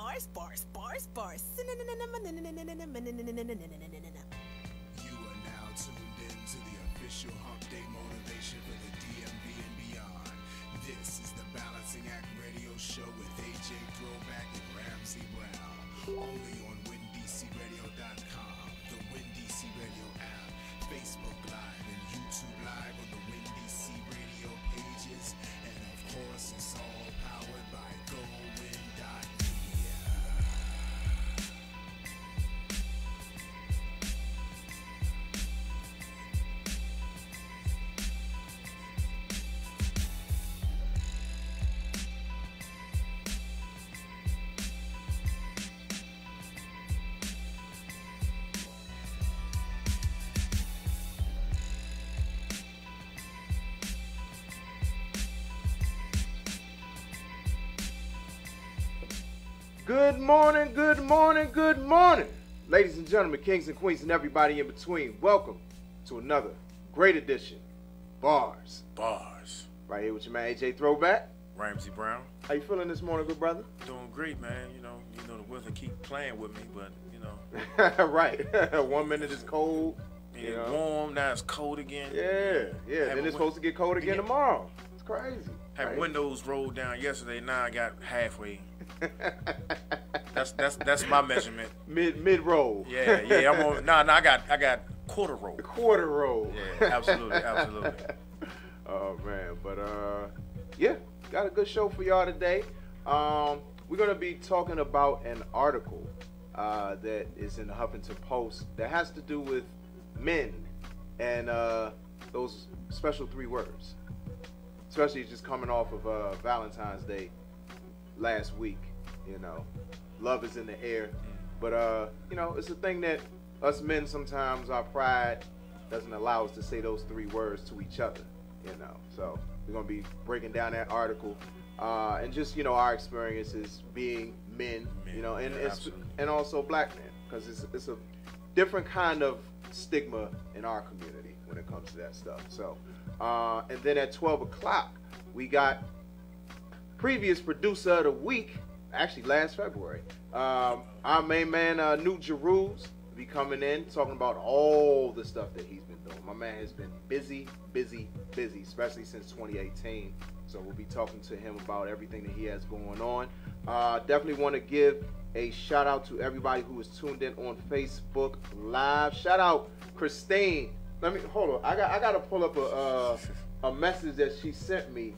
bars, bars, bars, bars. You are now tuned in to the official Hump Day motivation for the DMV and beyond. This is the Balancing Act Radio Show with AJ Throwback and Ramsey Brown. Only on WinDCRadio.com, the WinDC Radio app, Facebook Live, and YouTube Live on the WinDC Radio pages. And of course, it's all powered by GoWin.media. Good morning, good morning, good morning. Ladies and gentlemen, kings and queens, and everybody in between, welcome to another great edition, Bars. Bars. Right here with your man, AJ Throwback. Ramsey Brown. How you feeling this morning, good brother? Doing great, man. You know the weather keep playing with me, but Right. 1 minute it's cold. it's warm, now it's cold again. Yeah. Then it's supposed to get cold again tomorrow. It's crazy. Had right? Windows rolled down yesterday, now I got halfway. That's my measurement. Mid roll. Yeah, I'm on I got quarter roll. Quarter roll. Yeah, absolutely. Oh man, but yeah, got a good show for y'all today. We're gonna be talking about an article that is in the Huffington Post that has to do with men and those special 3 words, especially just coming off of Valentine's Day last week. Love is in the air, but it's a thing that us men sometimes, our pride doesn't allow us to say those 3 words to each other. So we're gonna be breaking down that article and just our experiences being men, and also black men, because it's a different kind of stigma in our community when it comes to that stuff. So and then at 12 o'clock we got previous producer of the week, actually last February, our main man New Jeruse be coming in talking about all the stuff that he's been doing. My man has been busy, especially since 2018. So we'll be talking to him about everything that he has going on. Definitely want to give a shout out to everybody who is tuned in on Facebook Live. Shout out Christine. Hold on. I got to pull up a message that she sent me.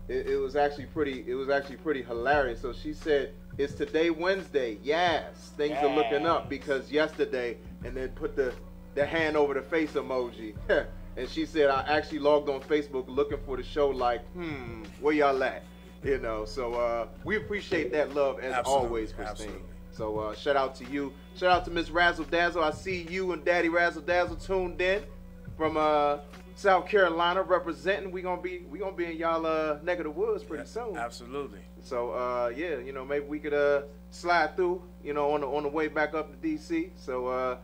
It was actually pretty hilarious. So she said, "It's today Wednesday." Yes, things are looking up because yesterday, and then put the hand over the face emoji. And she said, "I actually logged on Facebook looking for the show. Like, where y'all at?" So we appreciate that love as always, Christine. Absolutely. So shout out to you. Shout out to Miss Razzle Dazzle. I see you and Daddy Razzle Dazzle tuned in from South Carolina representing. We gonna be in y'all neck of the woods pretty soon. Absolutely. So maybe we could slide through, on the way back up to DC. So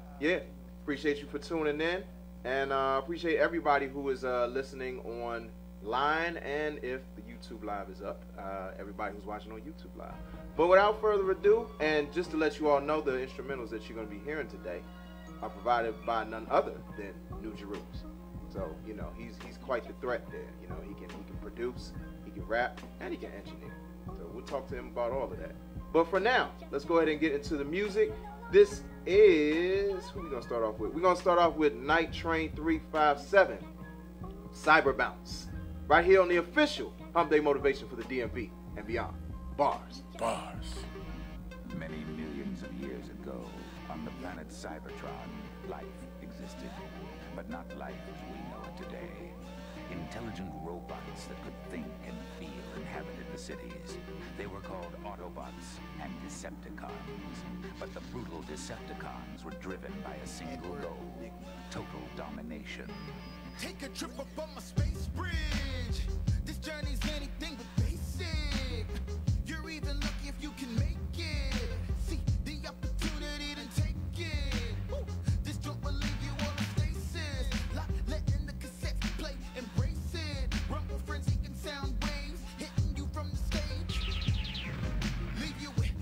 appreciate you for tuning in, and appreciate everybody who is listening online, and if the YouTube Live is up, everybody who's watching on YouTube Live. But without further ado, and just to let you all know, the instrumentals that you're gonna be hearing today are provided by none other than New Jeruse. So, he's quite the threat there. He can produce, he can rap, and he can engineer. So we'll talk to him about all of that. But for now, let's go ahead and get into the music. This is, who we gonna start off with? We're gonna start off with Night Train 357, Cyber Bounce. Right here on the official Hump Day motivation for the DMV and beyond. Bars. Many millions of years ago, on the planet Cybertron, life existed, but not life as we know it today. Intelligent robots that could think and feel inhabited the cities. They were called Autobots and Decepticons. But the brutal Decepticons were driven by a single goal: total domination. Take a trip up on my space bridge. This journey's anything but basic. You're even lucky if you can make it. See the opportunity, then take it. Woo. This joint will leave you on a stasis. Letting the cassettes play, embrace it. Rumble frenzy and sound waves hitting you from the stage. Leave you with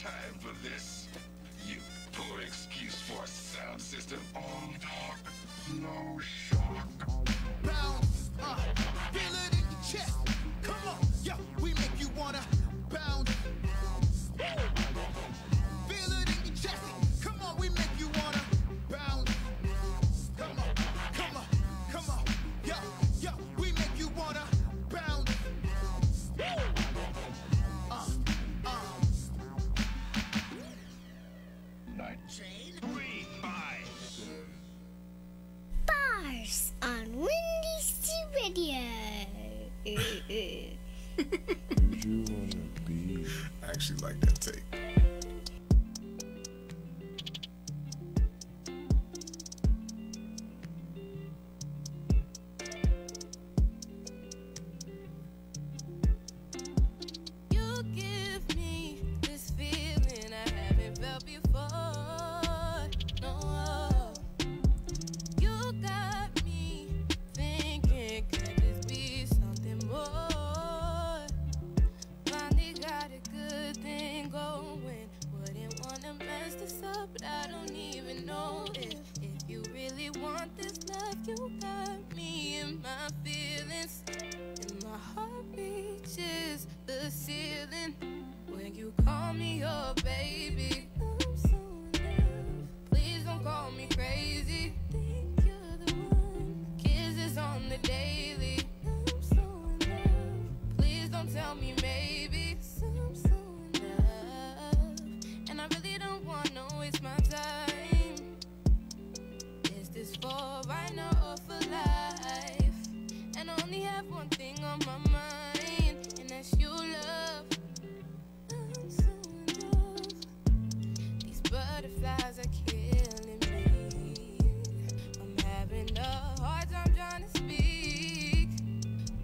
time for this? You poor excuse for a sound system on top. No shock. Bounce, feel it in your chest. Come on, yo, we make you wanna bounce. Feel it in your chest. Come on, we make you wanna bounce. Come on, come on, come on. Yo, yo, we make you wanna bounce. Chain 3, 5. Bars on Windy Sea Radio. You wanna be? I actually like that tape. You give me this feeling I haven't felt before. No, you got me thinking, could this be something more? Finally got a good thing going. Wouldn't wanna mess this up, but I don't even know if you really want this love. You got me in my feelings, and my heart reaches the ceiling when you call me your baby. I'm so in love. Please don't call me crazy. Think you're the one. Kisses on the daily. I'm so in love. Please don't tell me maybe. I'm so in love, and I really don't want to waste my time. Is this for right now or for life? And I only have one thing on my mind, and that's you, love. I'm so in love. These butterflies are killing me. I'm having a hard time trying to speak.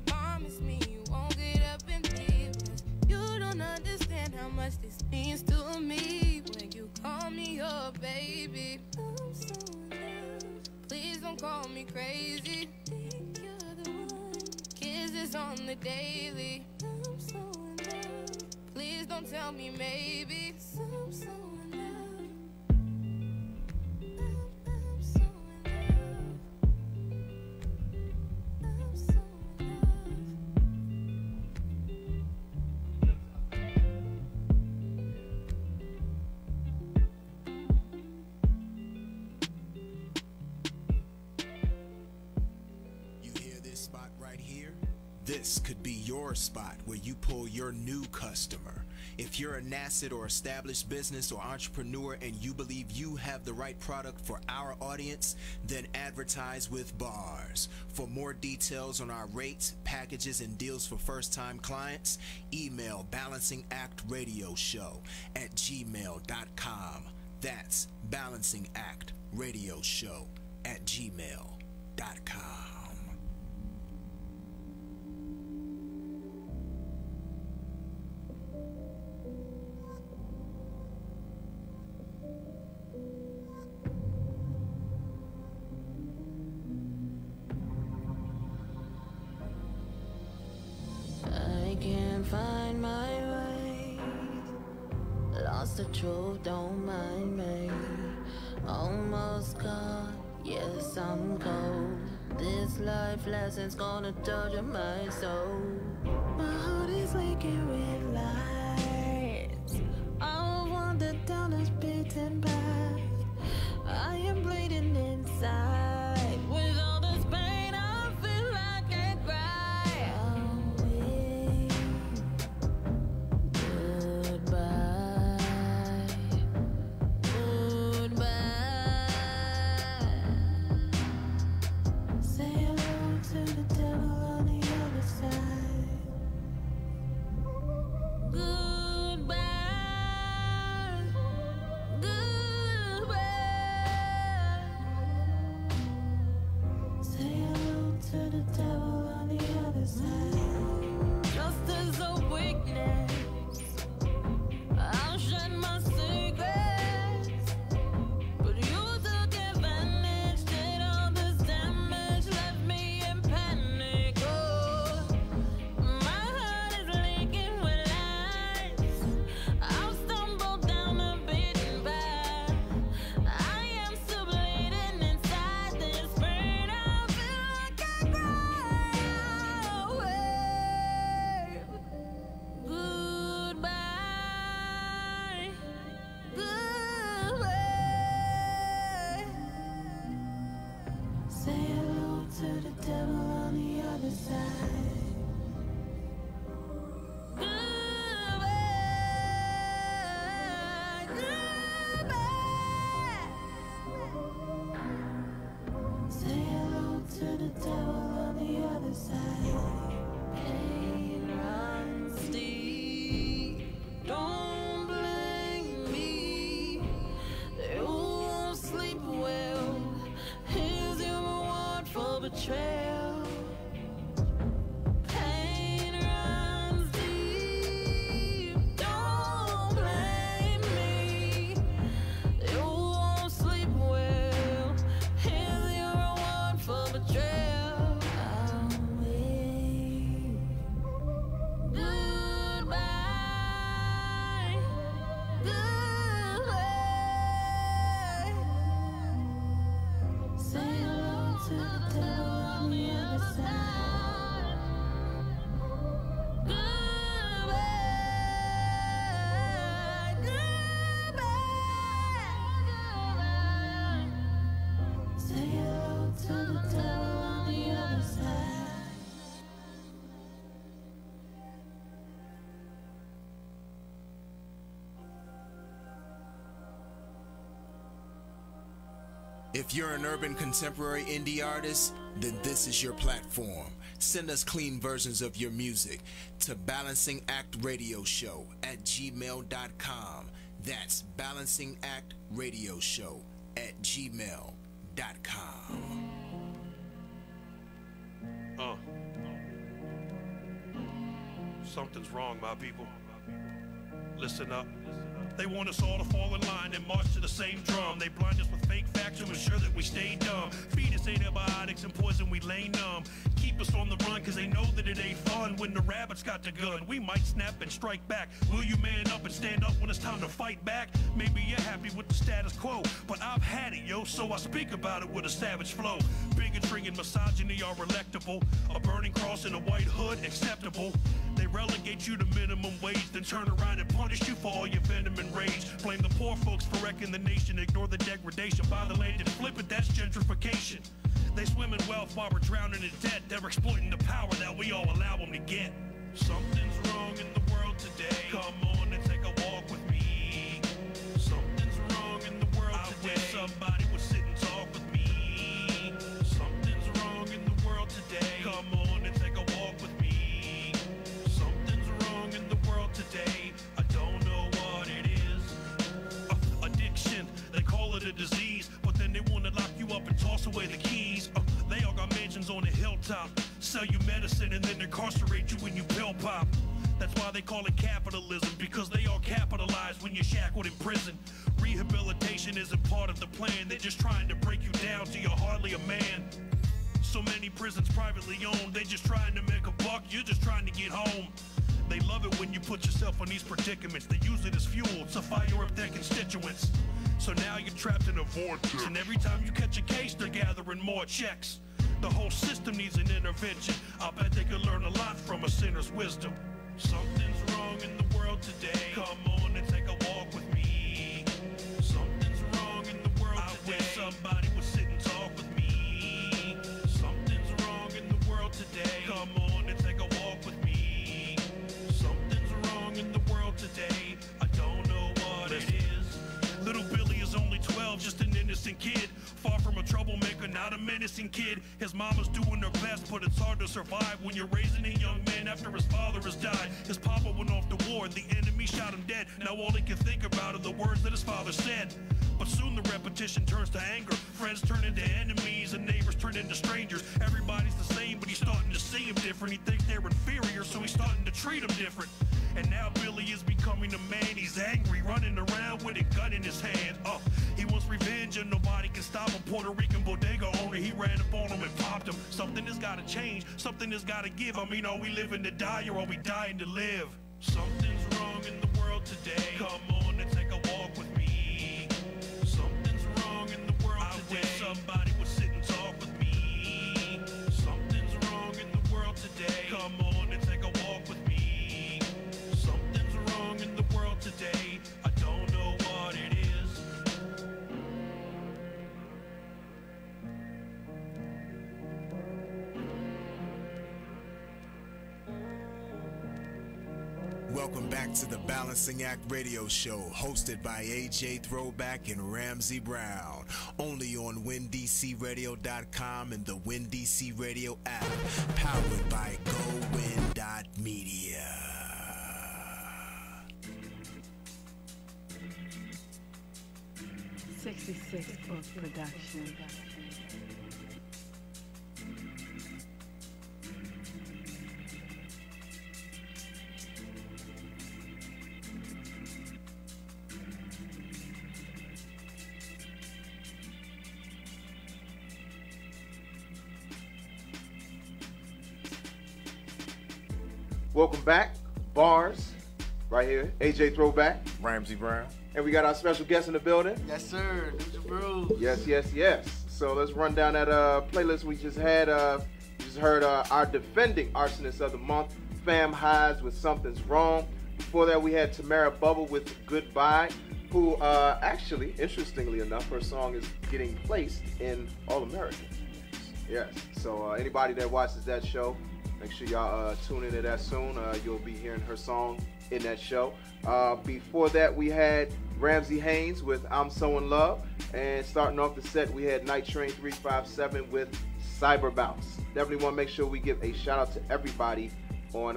Promise me you won't get up and leave, 'cause you don't understand how much this means to me. When you call me your baby, I'm so in love. Please don't call me crazy. Think you're the one. Kisses on the daily. I'm so in love. Please don't tell me maybe. I'm so in love. I'm so in love. I'm so in love. You hear this spot right here? This could be your spot where you pull your new customer. If you're a nascent or established business or entrepreneur and you believe you have the right product for our audience, then advertise with Bars. For more details on our rates, packages, and deals for first-time clients, email balancingactradioshow@gmail.com. That's balancingactradioshow@gmail.com. I can't find my way. Lost the truth, don't mind me. Almost caught, yes, I'm cold. This life lesson's gonna torture my soul. My heart is leaking with lights. I wander down this beaten path. I am bleeding inside. With all this pain, I feel I can't cry. Away. Goodbye. Goodbye. Say hello to the devil on the other side. betrayal. Pain runs deep. Don't blame me. You won't sleep well. Here's your reward for betrayal. I'll wait. Goodbye. Goodbye. Say hello to the devil on the other side. Goodbye. Goodbye. Say hello to the devil on the other side. If you're an urban contemporary indie artist, then this is your platform. Send us clean versions of your music to balancingactradioshow@gmail.com. That's balancingactradioshow@gmail.com. Something's wrong, my people. Listen up. They want us all to fall in line and march to the same drum. They blind us with fake facts to ensure that we stay dumb. Feed us antibiotics and poison, we lay numb. Keep us on the run cause they know that it ain't fun. When the rabbits got the gun, we might snap and strike back. Will you man up and stand up when it's time to fight back? Maybe you're happy with the status quo, but I've had it, yo, so I speak about it with a savage flow. Bigotry and misogyny are electable. A burning cross in a white hood, acceptable. They relegate you to minimum wage, then turn around and punish you for all your venom and rage. Blame the poor folks for wrecking the nation, ignore the degradation. Buy the land and flip it, that's gentrification. They swim in wealth while we're drowning in debt. They're exploiting the power that we all allow them to get. Something's wrong in the world today. Come on and take a walk with me. Something's wrong in the world today. I wish somebody would sit and talk with me. Something's wrong in the world today. Come on and take a walk with me. Something's wrong in the world today. I don't know what it is. Addiction, they call it a disease, but then they want to lock you up and toss away the keys. They all got mansions on a hilltop, sell you medicine and then incarcerate you when you pill pop. That's why they call it capitalism, because they all capitalize when you're shackled in prison. Rehabilitation isn't part of the plan, they're just trying to break you down till you're hardly a man. So many prisons privately owned, they just trying to make a buck, you're just trying to get home. They love it when you put yourself in these predicaments. They use it as fuel to fire up their constituents. So now you're trapped in a vortex, and every time you catch a case, they're gathering more checks. The whole system needs an intervention. I bet they could learn a lot from a sinner's wisdom. Something's wrong in the world today. Come on and take a walk with me. Something's wrong in the world today. I wish somebody would sit and talk with me. Something's wrong in the world today. Come on and take a walk with me. Something's wrong in the world today. I don't know what it is. Little Billy is only 12, just an innocent kid. Far from a troublemaker, not a menacing kid. His mama's doing her best, but it's hard to survive when you're raising a young man after his father has died. His papa went off to war and the enemy shot him dead. Now all he can think about are the words that his father said. But soon the repetition turns to anger. Friends turn into enemies and neighbors turn into strangers. Everybody's the same, but he's starting to see him different. He thinks they're inferior, so he's starting to treat them different. And now Billy is becoming a man. He's angry, running around with a gun in his hand. He wants revenge and nobody can stop him. Puerto Rican bodega owner, he ran up on him and popped him. Something has got to change, something has got to give. I mean, are we living to die or are we dying to live? Something's wrong in the world today. Come on and take a walk with me. Something's wrong in the world today. I wish somebody would sit and talk with me. Something's wrong in the world today. Come on and take a walk with me. Something's wrong in the world today. I don't know what it is. Welcome back to the Balancing Act Radio Show, hosted by AJ Throwback and Ramsey Brown. Only on WinDCRadio.com and the WinDC Radio app, powered by GoWin.media. '66 Book Production. Welcome back, Bars, right here. AJ Throwback, Ramsey Brown. and we got our special guest in the building. Yes, sir. Jeruse. Yes. So let's run down that playlist we just had. We just heard our defending arsonist of the month, Fam Highs with Something's Wrong. Before that, we had Tamara Bubble with Goodbye, who actually, interestingly enough, her song is getting placed in All American. Yes. So anybody that watches that show, make sure y'all tune into that soon. You'll be hearing her song in that show. Before that, we had Ramsey Haynes with I'm So In Love. And starting off the set, we had Night Train 357 with Cyber Bounce. Definitely want to make sure we give a shout out to everybody on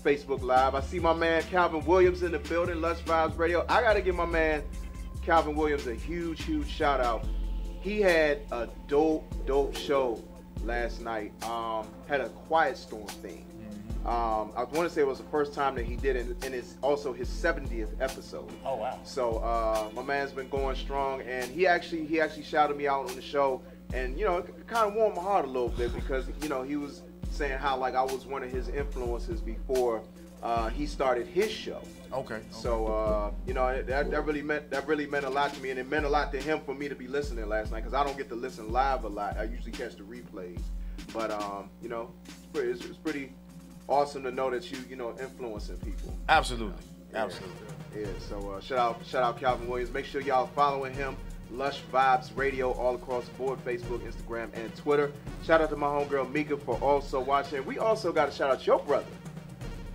Facebook Live. I see my man Calvin Williams in the building, Lush Vibes Radio. I got to give my man Calvin Williams a huge shout out. He had a dope show last night. Had a Quiet Storm theme. I want to say it was the first time that he did it, and it's also his 70th episode. Oh wow! So my man's been going strong, and he actually shouted me out on the show, and you know, it kind of warmed my heart a little bit because you know he was saying how like I was one of his influences before he started his show. Okay. So you know that really meant a lot to me, and it meant a lot to him for me to be listening last night because I don't get to listen live a lot. I usually catch the replays, but you know it's pretty awesome to know that you know influencing people. Absolutely. Yeah. Absolutely. Yeah. So shout out Calvin Williams. Make sure y'all following him. Lush Vibes Radio all across the board, Facebook, Instagram, and Twitter. Shout out to my homegirl Mika for also watching. We also got to shout out your brother,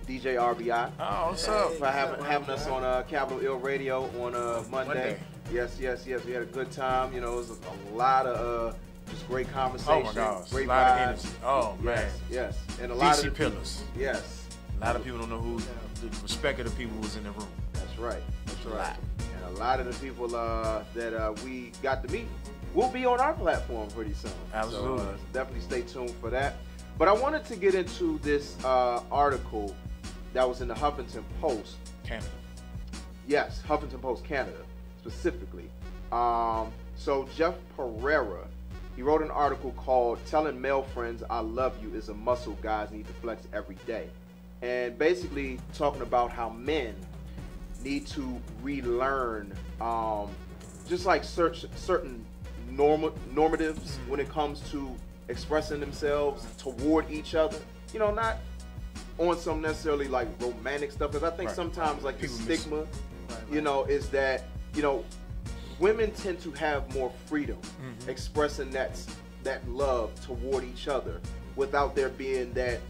DJ RBI. Oh, what's up? For having us on Capital Ill Radio on Monday. Yes. We had a good time. You know, it was a lot of just great conversation. Oh my gosh. Great a lot vibes. of energy. Oh man. Yes. And a lot DC of pillars. Yes. A lot of people don't know who the respect of the people was in the room. That's right. A lot. And a lot of the people that we got to meet will be on our platform pretty soon. Absolutely. So definitely stay tuned for that. But I wanted to get into this article that was in the Huffington Post. Canada. Yes, Huffington Post Canada specifically. So Jeff Pereira, he wrote an article called "Telling Male Friends I Love You is a Muscle Guys Need to Flex Every Day." And basically talking about how men need to relearn just like certain normatives when it comes to expressing themselves toward each other. You know, not on some necessarily like romantic stuff, because I think sometimes like the stigma, you know, is that, you know, women tend to have more freedom expressing that love toward each other without there being that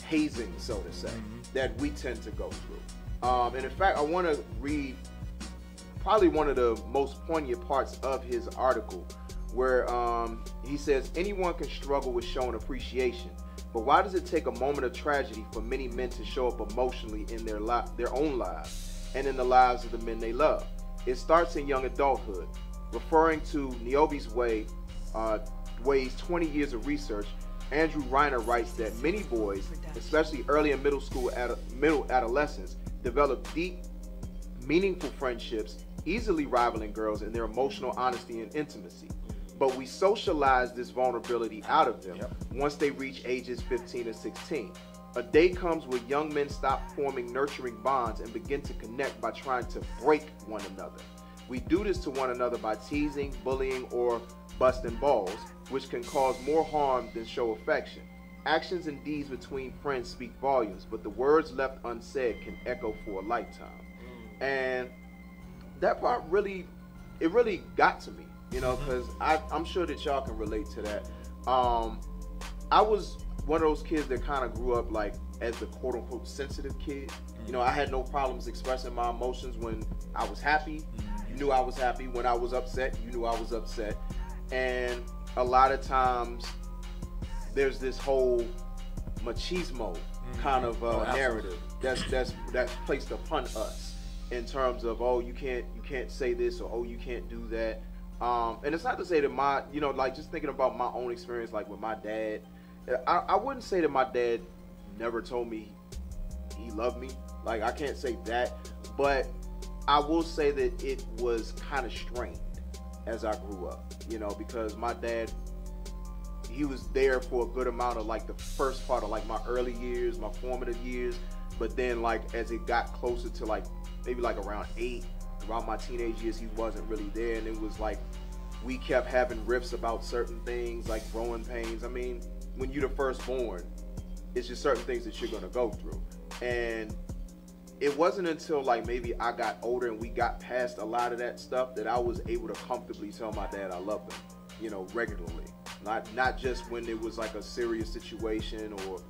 hazing, so to say, that we tend to go through. And in fact, I want to read probably one of the most poignant parts of his article, where he says, anyone can struggle with showing appreciation, but why does it take a moment of tragedy for many men to show up emotionally in their own lives and in the lives of the men they love? It starts in young adulthood. Referring to Niobe's Way's 20 years of research, Andrew Reiner writes that many boys, especially early in middle adolescence, develop deep, meaningful friendships, easily rivaling girls in their emotional honesty and intimacy. But we socialize this vulnerability out of them once they reach ages 15 and 16. A day comes where young men stop forming nurturing bonds and begin to connect by trying to break one another. We do this to one another by teasing, bullying, or busting balls, which can cause more harm than show affection. Actions and deeds between friends speak volumes, but the words left unsaid can echo for a lifetime. And that part really got to me, you know, because I'm sure that y'all can relate to that. I was one of those kids that kind of grew up like as the quote-unquote sensitive kid. You know, I had no problems expressing my emotions when I was happy. You knew I was happy. When I was upset, you knew I was upset. And a lot of times there's this whole machismo kind of narrative that's placed upon us in terms of, oh, you can't say this, or oh, you can't do that. And it's not to say that my, you know, like just thinking about my own experience, like with my dad, I wouldn't say that my dad never told me he loved me. Like, I can't say that, but I will say that it was kind of strained as I grew up, you know, because my dad, he was there for a good amount of like the first part of like my early years, my formative years. But then like as it got closer to like maybe like around 8, around my teenage years, he wasn't really there. And it was like we kept having riffs about certain things like growing pains. I mean, when you're the firstborn, it's just certain things that you're gonna go through. And it wasn't until like maybe I got older and we got past a lot of that stuff that I was able to comfortably tell my dad I loved him, you know, regularly. Not just when it was like a serious situation or,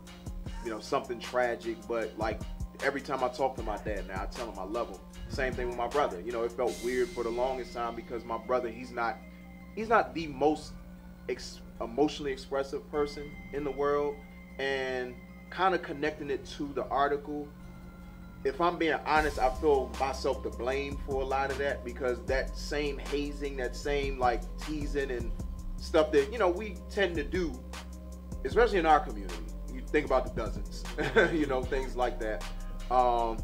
you know, something tragic, but like every time I talk to my dad now, I tell him I love him. Same thing with my brother. You know, it felt weird for the longest time because my brother, he's not the most emotionally expressive person in the world. And kind of connecting it to the article, if I'm being honest, I feel myself to blame for a lot of that, because that same hazing, that same like teasing and stuff that, you know, we tend to do, especially in our community. You think about the dozens, you know, things like that. I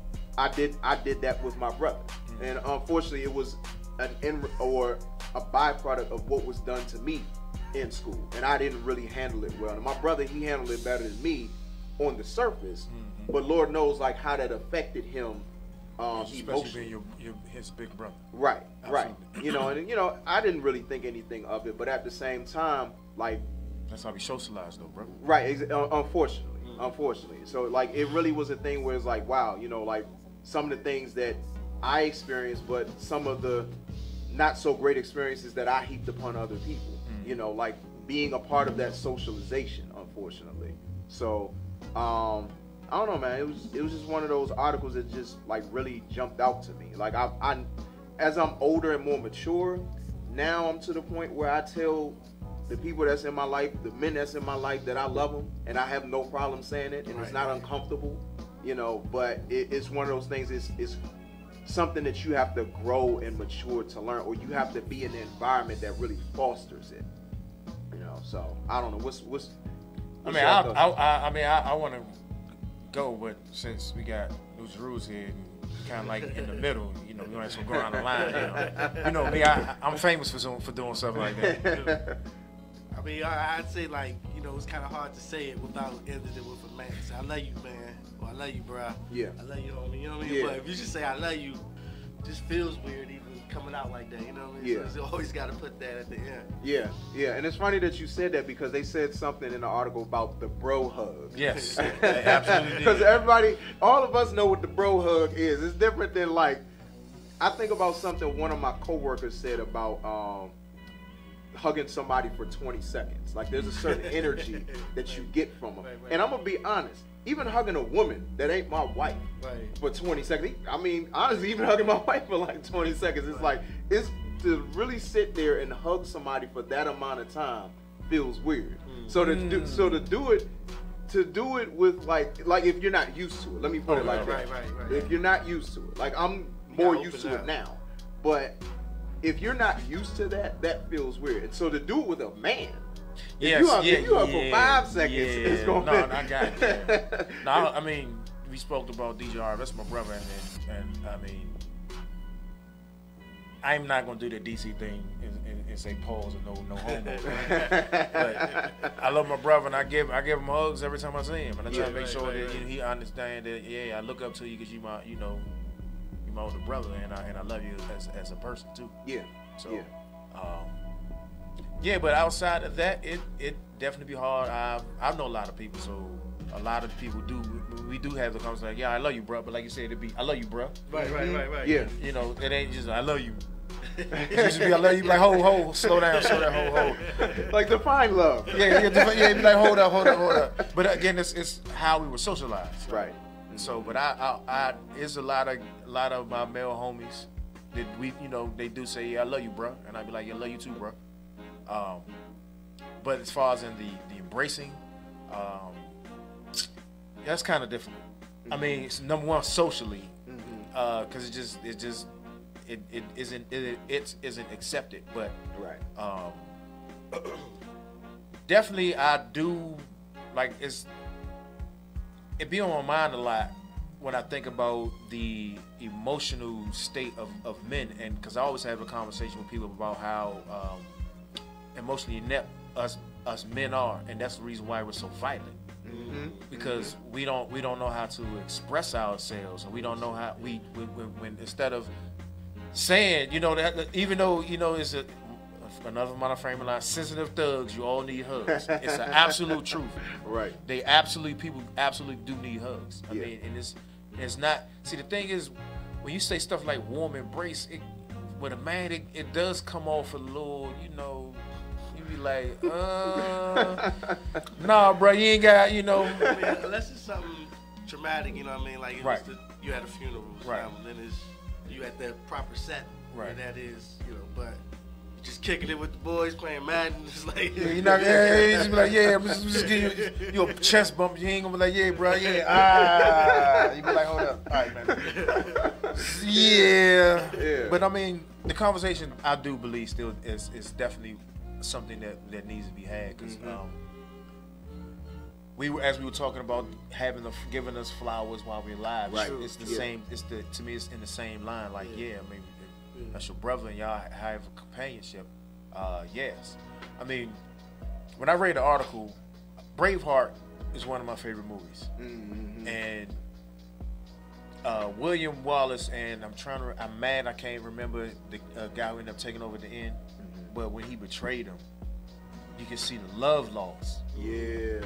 did that with my brother, and unfortunately, it was a byproduct of what was done to me in school, and I didn't really handle it well. And my brother, he handled it better than me on the surface, but Lord knows like how that affected him. Especially being his big brother. Right, Absolutely. right. You know, and you know, I didn't really think anything of it, but at the same time, like, that's how we socialized, though, bro. Right, unfortunately. So like, it really was a thing where it's like, wow, you know, like some of the things that I experienced, but some of the not so great experiences that I heaped upon other people. You know, like being a part of that socialization, unfortunately. So, I don't know, man. It was just one of those articles that just like really jumped out to me. Like I as I'm older and more mature, now I'm to the point where I tell the people that's in my life, the men that's in my life, that I love them, and I have no problem saying it, and it's not uncomfortable, you know. But it's one of those things. It's something that you have to grow and mature to learn, or you have to be in an environment that really fosters it. You know, so I don't know. What's I want to go, but since we got Jeruse here, kind of like in the middle, you know, we might as well go around the line. You know me, I'm famous for doing something like that. I mean, I'd say like, you know, it's kind of hard to say it without ending it with a man. Say, I love you, man. Or I love you, bro. Yeah. I love you, homie. You know what I mean? Yeah. But if you just say I love you, it just feels weird even coming out like that. You know what I mean? Yeah. So you always got to put that at the end. Yeah, yeah. And it's funny that you said that, because they said something in the article about the bro hug. Yes, they absolutely did. Because everybody, all of us know what the bro hug is. It's different than like, I think about something one of my coworkers said about hugging somebody for 20 seconds. Like there's a certain energy that you get from them. Right. And I'm gonna be honest, even hugging a woman that ain't my wife for 20 seconds. I mean, honestly, even hugging my wife for like 20 seconds, it's like, it's to really sit there and hug somebody for that amount of time feels weird. So to do it with like if you're not used to it, let me put it like that. Right. If you're not used to it, like I'm more used to it now, but if you're not used to that, that feels weird. And so to do it with a man, if you up for 5 seconds, it's gonna. No, I got it. No, I mean, we spoke about DJR. That's my brother, and I mean, I'm not gonna do the DC thing and say pause and no homo. But I love my brother, and I give him hugs every time I see him, and I try to make sure that he understands that I look up to you because you my older brother, and I love you as a person too. Yeah. So. Yeah. But outside of that, it definitely be hard. I know a lot of people, so a lot of people we do have the conversation like, yeah, I love you, bro. But like you said, it'd be, I love you, bro. Right. Yeah. You know, it ain't just I love you. It used to be I love you, like ho, slow down, ho. Like define love. Yeah, be like hold up. But again, it's how we were socialized. Right. So, but I it's a lot of my male homies that they do say, yeah, I love you, bro, and I be like, yeah, I love you too, bro. But as far as in the embracing, that's kind of different. I mean, it's number one socially, because it isn't accepted. But definitely I do like it be on my mind a lot when I think about the emotional state of men, and because I always have a conversation with people about how emotionally inept us us men are, and that's the reason why we're so violent. Because we don't know how to express ourselves, and we don't know how when instead of saying, you know, that even though, you know, it's another monoframing line, sensitive thugs, you all need hugs. It's an absolute truth. Right. People absolutely do need hugs. I mean, and it's not. See, the thing is, when you say stuff like warm embrace, with a man, it does come off a little, you know. You be like, nah, bro, you ain't got, you know. I mean, unless it's something traumatic, you know what I mean? Like, you had a funeral, right? Then it's you at the proper set, right? And that is, you know, but just kicking it with the boys, playing Madden, it's like, you know, you just be like, yeah, I'm just give you a chest bump. You ain't gonna be like, yeah, bro, yeah, you be like, hold up, all right, man. Yeah. But I mean, the conversation, I do believe, still is definitely something that needs to be had, because as we were talking about giving us flowers while we're alive, right? It's the same. To me, it's in the same line. Like, I mean, that's your brother, and y'all have a companionship. Yes, I mean, when I read the article, Braveheart is one of my favorite movies, and William Wallace, and I'm mad I can't remember the guy who ended up taking over at the end. But when he betrayed him, you can see the love lost. Yeah.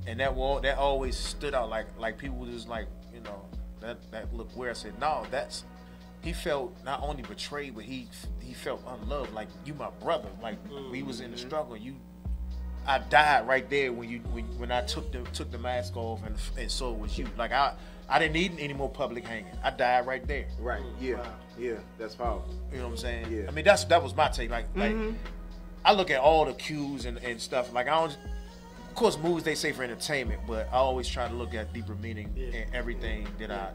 And that always stood out. Like people were just like, you know, that look where I said, no, he felt not only betrayed, but he felt unloved. Like, you my brother. Like, we was in the struggle. I died right there when I took the mask off, and so it was you. Like, I didn't need any more public hanging. I died right there. Right. Yeah. Wow. Yeah. That's powerful. You know what I'm saying? Yeah. I mean, that was my take. Like I look at all the cues and stuff. Like, of course, movies they say for entertainment, but I always try to look at deeper meaning in everything that I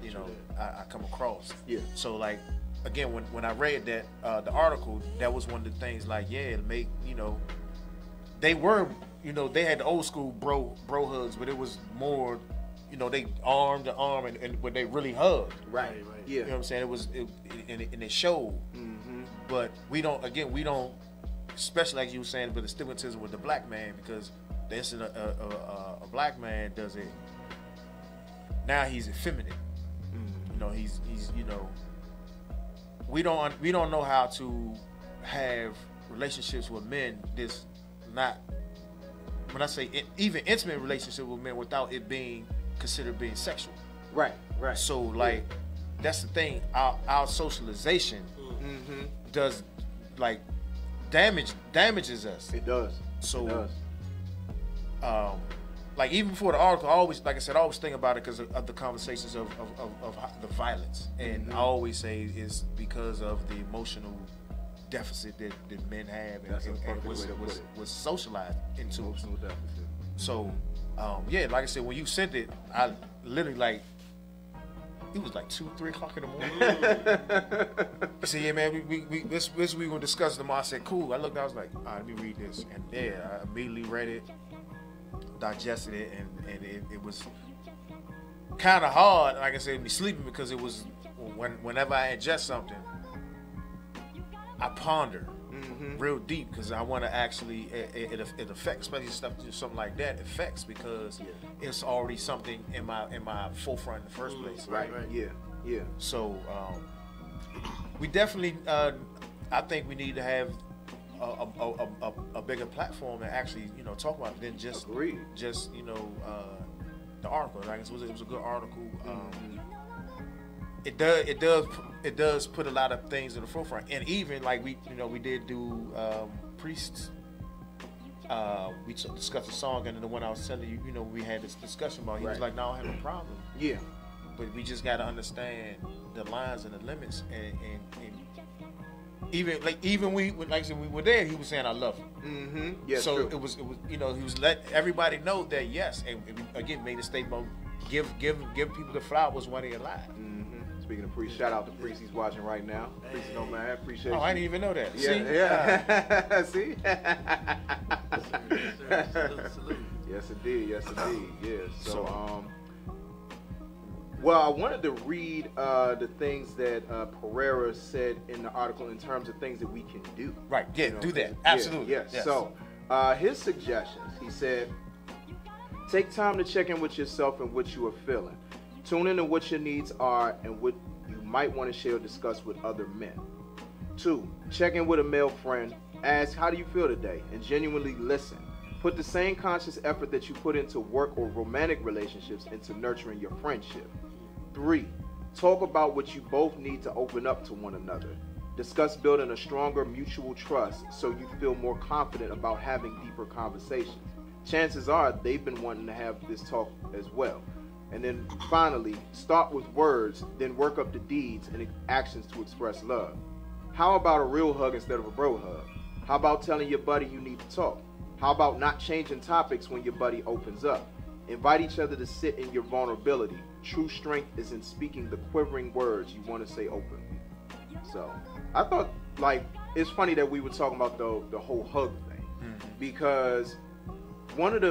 come across. Yeah. So, like, again, when I read that the article, that was one of the things. Like, to make, you know, they were, you know, they had the old school bro hugs, but it was more, you know, they arm to arm, and when they really hugged. Right. Yeah. You know what I'm saying? And it showed. But we don't, especially like you were saying, but the stigmatism with the black man, because this is a black man does it. Now he's effeminate. You know, he's you know, we don't know how to have relationships with men. This not, when I say even intimate relationship with men without it being considered being sexual. Right. So, like, that's the thing. Our socialization does, like, damages us. It does. So, it does. Like, even before the article, I always think about it because of the conversations of the violence, and I always say it's because of the emotional deficit that men have, and was socialized into. Emotional deficit. So, like I said, when you sent it, I literally, like, it was like 2-3 o'clock in the morning. He said, "Yeah, man, we this we gonna discuss tomorrow." I said, "Cool." I looked, I was like, "All right, let me read this," and I immediately read it, digested it, and it was kind of hard, like I said, me sleeping, because it was whenever I ingest something, I ponder real deep, because I want to actually it affects, especially something like that affects, because it's already something in my forefront in the first place. Right. Yeah. So we definitely I think we need to have a bigger platform and actually, you know, talk about it than just you know, the article. Like, it was a good article. It does put a lot of things in the forefront, and even like we did do priests. We discussed a song, and then the one I was telling you, you know, we had this discussion about. He was like, "No, I don't have a problem." Yeah, but we just got to understand the lines and the limits, and even we were there, he was saying, "I love you." Yes, so true. it was you know, he was let everybody know that yes, and we, again, made a statement. Give people the flowers while they're alive. Speaking of priests, shout out to Priest. He's watching right now. Priest, no man, appreciate you. I didn't even know that. Yeah. See? Salute. Yes, indeed. Yeah. So, well, I wanted to read the things that Pereira said in the article in terms of things that we can do. Right. Yeah. You know, do that. Absolutely. Yes. So, His suggestions, he said, take time to check in with yourself and what you are feeling. Tune in to what your needs are and what you might want to share or discuss with other men. 2, check in with a male friend. Ask, how do you feel today? And genuinely listen. Put the same conscious effort that you put into work or romantic relationships into nurturing your friendship. 3, talk about what you both need to open up to one another. Discuss building a stronger mutual trust so you feel more confident about having deeper conversations. Chances are they've been wanting to have this talk as well. And then finally, start with words, then work up to deeds and actions to express love. How about a real hug instead of a bro hug? How about telling your buddy you need to talk? How about not changing topics when your buddy opens up? Invite each other to sit in your vulnerability. True strength is in speaking the quivering words you want to say openly. So, I thought, like, it's funny that we were talking about the whole hug thing. Because one of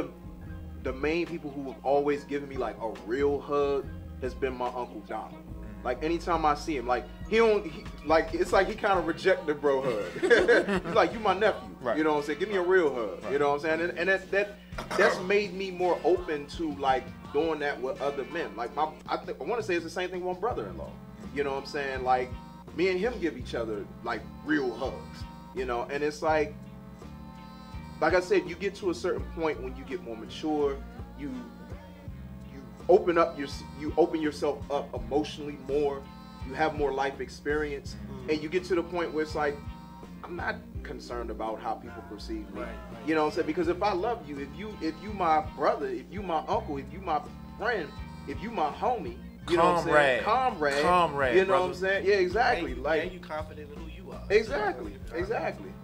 the main people who have always given me, like, a real hug has been my Uncle Donald. Like, anytime I see him, like, it's like he kind of reject the bro hug. He's like, you my nephew. Right. You know what I'm saying? Give me a real hug. Right. You know what I'm saying? And that's made me more open to, like, doing that with other men. Like, I want to say it's the same thing with my brother-in-law. You know what I'm saying? Like, me and him give each other, like, real hugs. You know? And it's like I said, you get to a certain point when you get more mature, you open yourself up emotionally more, you have more life experience, and you get to the point where it's like, I'm not concerned about how people perceive me. Right. You know what I'm saying? Because if I love you, if you my brother, if you my uncle, if you my friend, if you my homie, you know what I'm saying? Comrade. You know what I'm saying? Yeah, exactly. And you confident in who you are. Exactly.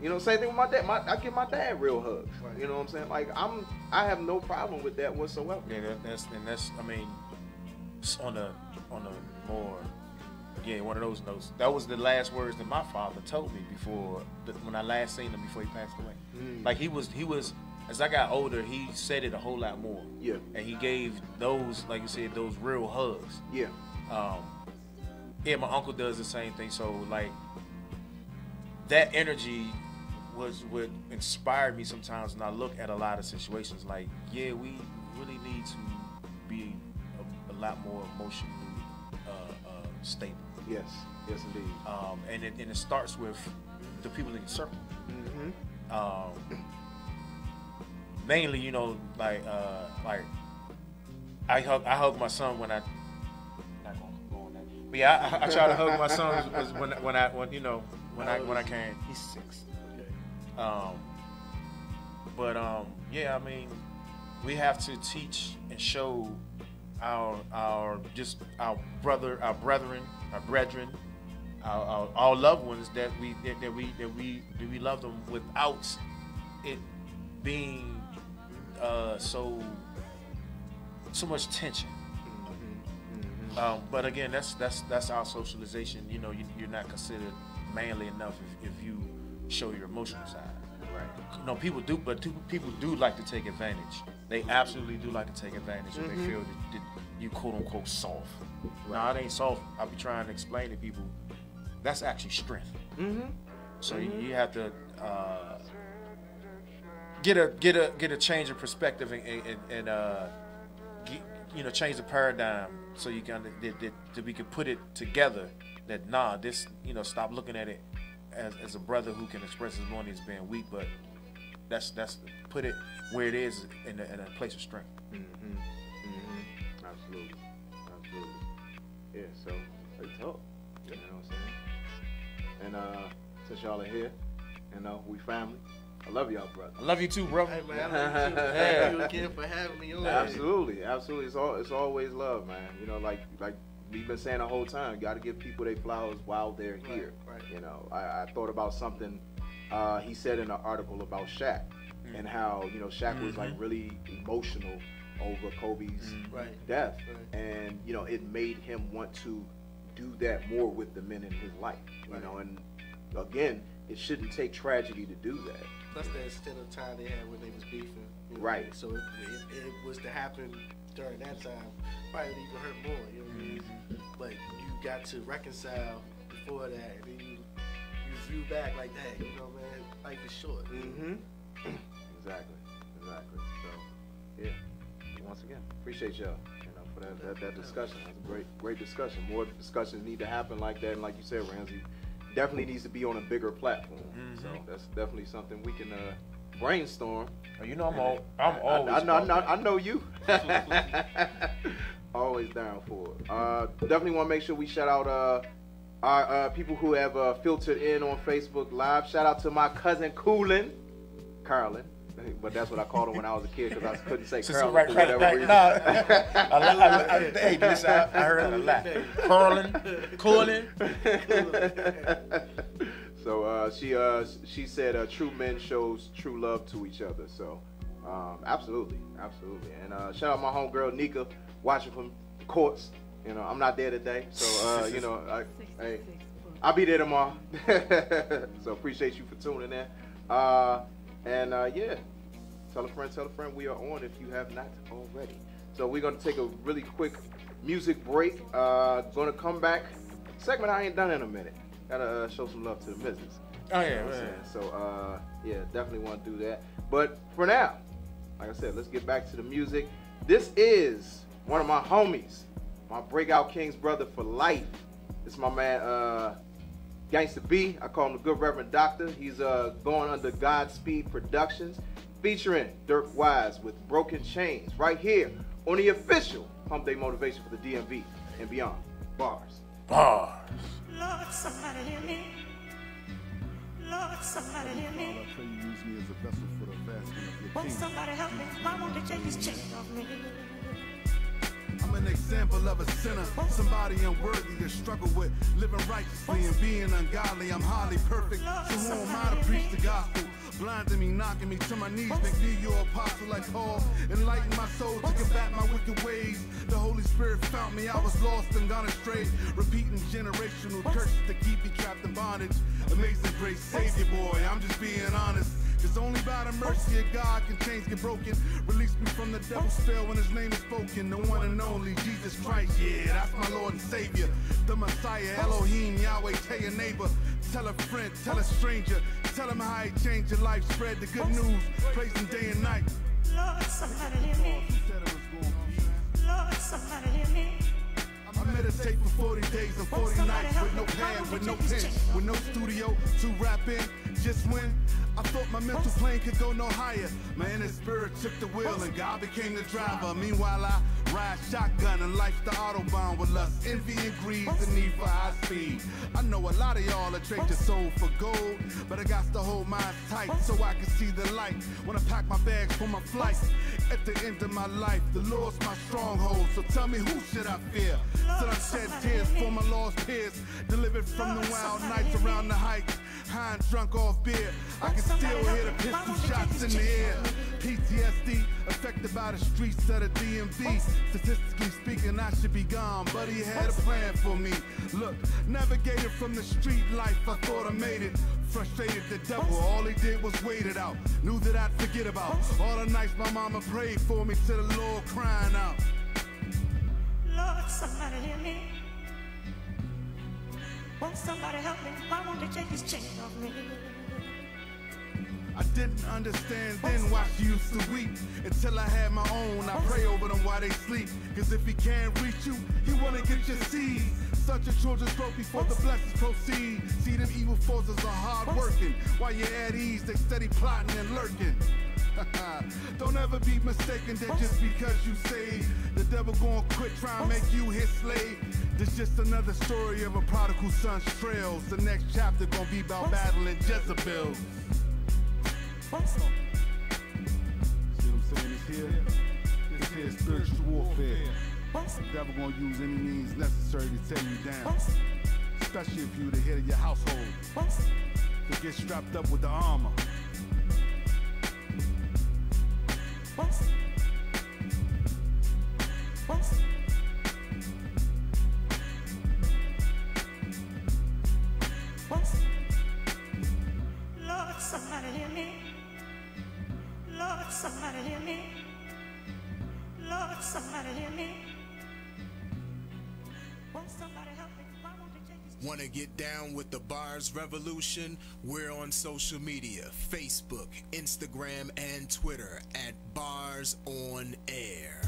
You know, same thing with my dad. I give my dad real hugs. Right. You know what I'm saying? Like, I have no problem with that whatsoever. Yeah, that's I mean, on a more, yeah, one of those notes. That was the last words that my father told me when I last seen him before he passed away. Like, he was. As I got older, he said it a whole lot more. Yeah. And he gave those, like you said, those real hugs. Yeah. Yeah, my uncle does the same thing. So, like, that energy was what inspired me sometimes when I look at a lot of situations. Like, yeah, we really need to be a lot more emotionally stable. Yes, indeed. And it starts with the people in your circle. Mainly, you know, like I hug my son when I. Not gonna go on that. But yeah, I try to hug my son when I can. He's 6. Okay. Yeah, I mean, we have to teach and show our brethren, our loved ones that we love them without it being so much tension. But again, that's our socialization. You know, you're not considered manly enough if you show your emotional side. Right. No, people do, but people do like to take advantage. They absolutely do like to take advantage if they feel that you quote unquote soft. Right. No, it ain't soft. I'll be trying to explain to people that's actually strength. So you have to get a change of perspective and change the paradigm so you can that we can put it together. That this stop looking at it as a brother who can express his morning as being weak, but that's put it where it is in a place of strength. Absolutely. Yeah. So let's talk. You know what I'm saying? And since y'all are here, we family. I love y'all, brother. I love you too, bro. Hey, man, I love you too. Thank you again for having me on. Absolutely. It's always love, man. You know, like we've been saying the whole time, you got to give people their flowers while they're here. Right. You know, I thought about something he said in an article about Shaq and how Shaq was like really emotional over Kobe's death, and it made him want to do that more with the men in his life. You know, and again, it shouldn't take tragedy to do that. Plus the extent of time they had when they was beefing. Right. So if it was to happen during that time, probably would even hurt more. You know what I mean? But you got to reconcile before that, and then you view back like that. You know, man, life is short. Exactly. So, yeah. Once again, appreciate y'all, for that discussion. That's a great discussion. More discussions need to happen like that, and like you said, Ramsey, definitely needs to be on a bigger platform. So that's definitely something we can brainstorm. You know, I'm always. I know you. Always down for it. Definitely want to make sure we shout out our people who have filtered in on Facebook Live. Shout out to my cousin Carlin, but that's what I called him when I was a kid because I couldn't say Carlin for whatever reason. Hey, listen, I heard it a lot. Carlin. So she said true men shows true love to each other. So absolutely. And shout out my homegirl Nika, watching from the courts. I'm not there today, so I'll be there tomorrow. So appreciate you for tuning in. Yeah, tell a friend we are on if you have not already. So we're gonna take a really quick music break. Gonna come back. Segment I ain't done in a minute. Gotta show some love to the missus. Oh yeah, man. So yeah, definitely want to do that. But for now, like I said, let's get back to the music. This is one of my homies, my Breakout King's brother for life. It's my man Gangsta B. I call him the Good Reverend Doctor. He's going under Godspeed Productions, featuring Dirk Wise with Broken Chains, right here on the official Hump Day Motivation for the DMV and beyond. Bars. Lord, somebody hear me. Lord, somebody hear me. I pray you use me as a vessel for the fasting of your Won't kingdom. somebody help me? Why won't they take this chain off me? I'm an example of a sinner, somebody unworthy to struggle with living righteously and being ungodly. I'm highly perfect, so who am I to preach the gospel? Blinding me, knocking me to my knees, make me your apostle like Paul. Enlighten my soul to combat my wicked ways. The Holy Spirit found me, I was lost and gone astray. Repeating generational curses to keep me trapped in bondage. Amazing grace, Savior boy, I'm just being honest. Cause only by the mercy of God can chains get broken. Release me from the devil's spell when his name is spoken. The one and only Jesus Christ, yeah, that's my Lord and Savior. The Messiah, Elohim, Yahweh, tell your neighbor. Tell a friend, tell a stranger. Tell him how he changed your life. Spread the good news, praise him day and night. Lord, somebody hear me. Lord, somebody hear me. I meditate for 40 days and 40 nights with no pad, with no pen, with no studio to rap in. Just when I thought my mental plane could go no higher, my inner spirit took the wheel and God became the driver. Meanwhile, I ride shotgun and life's the autobahn with lust, envy and greed, the need for high speed. I know a lot of y'all are trade your soul for gold, but I got to hold mine tight so I can see the light when I pack my bags for my flight. At the end of my life, the Lord's my stronghold, so tell me who should I fear? Till I shed tears for my lost peers, delivered from the wild nights around the heights. High and drunk off beer, I can still hear the pistol shots in the air. PTSD, affected by the streets of the DMV. Statistically speaking, I should be gone, but he had a plan for me. Look, navigated from the street life, I thought I made it. Frustrated the devil, all he did was wait it out. Knew that I'd forget about all the nights my mama prayed for me to the Lord crying out. Lord, somebody hear me. Won't somebody help me? Why won't they take this chain off me? I didn't understand then why she used to weep. Until I had my own, I pray over them while they sleep. Cause if he can't reach you, he wanna get your seed. Such your children's growth before the blessings proceed. See them evil forces are hard working. While you're at ease, they steady plotting and lurking. Don't ever be mistaken that just because you say the devil gonna quit trying to make you his slave. This just another story of a prodigal son's trails. The next chapter gonna be about battling Jezebel. See what I'm saying? This here is spiritual warfare. The devil gonna use any means necessary to tear you down. Especially if you're the head of your household. To get strapped up with the armor. Lord, somebody hear me. Lord, somebody hear me. Lord, somebody hear me. Won't somebody help me? Why won't they take this Want to get down with the bars revolution? We're on social media, Facebook, Instagram, and Twitter at Bars On Air.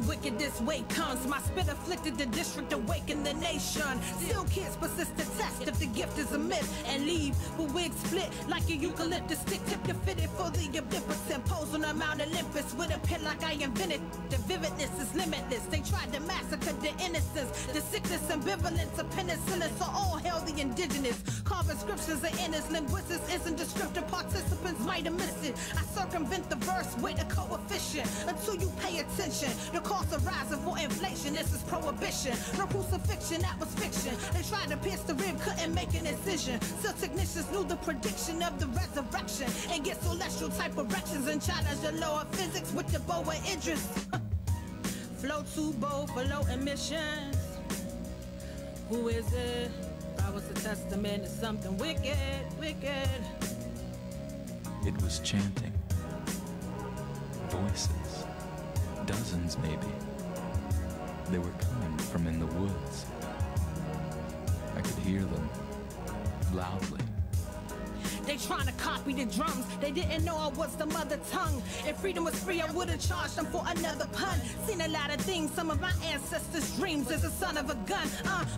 Wicked this way comes. My spit afflicted the district, awaken the nation. Still kids persist to test if the gift is a myth and leave with wigs split like a eucalyptus stick. Tip to fit it for the omnipotent. Pose on a Mount Olympus with a pen like I invented. The vividness is limitless. They tried to massacre the innocence. The sickness, ambivalence of penicillin. So all hail the indigenous. Carving scriptures are in his linguistics isn't descriptive. Participants might have missed it. I circumvent the verse with a coefficient until you pay attention. The cost of rising for inflation, this is prohibition. No crucifixion, that was fiction. They tried to pierce the rib, couldn't make an incision. Still technicians knew the prediction of the resurrection and get celestial type erections and challenge the law of physics with the bow of Idris. Flow too bold for low emissions. Who is it? I was a testament to something wicked, wicked. It was chanting. Voices. Dozens, maybe. They were coming from in the woods. I could hear them loudly. They trying to copy the drums. They didn't know I was the mother tongue. If freedom was free, I would have charged them for another pun. Seen a lot of things, some of my ancestors' dreams as a son of a gun.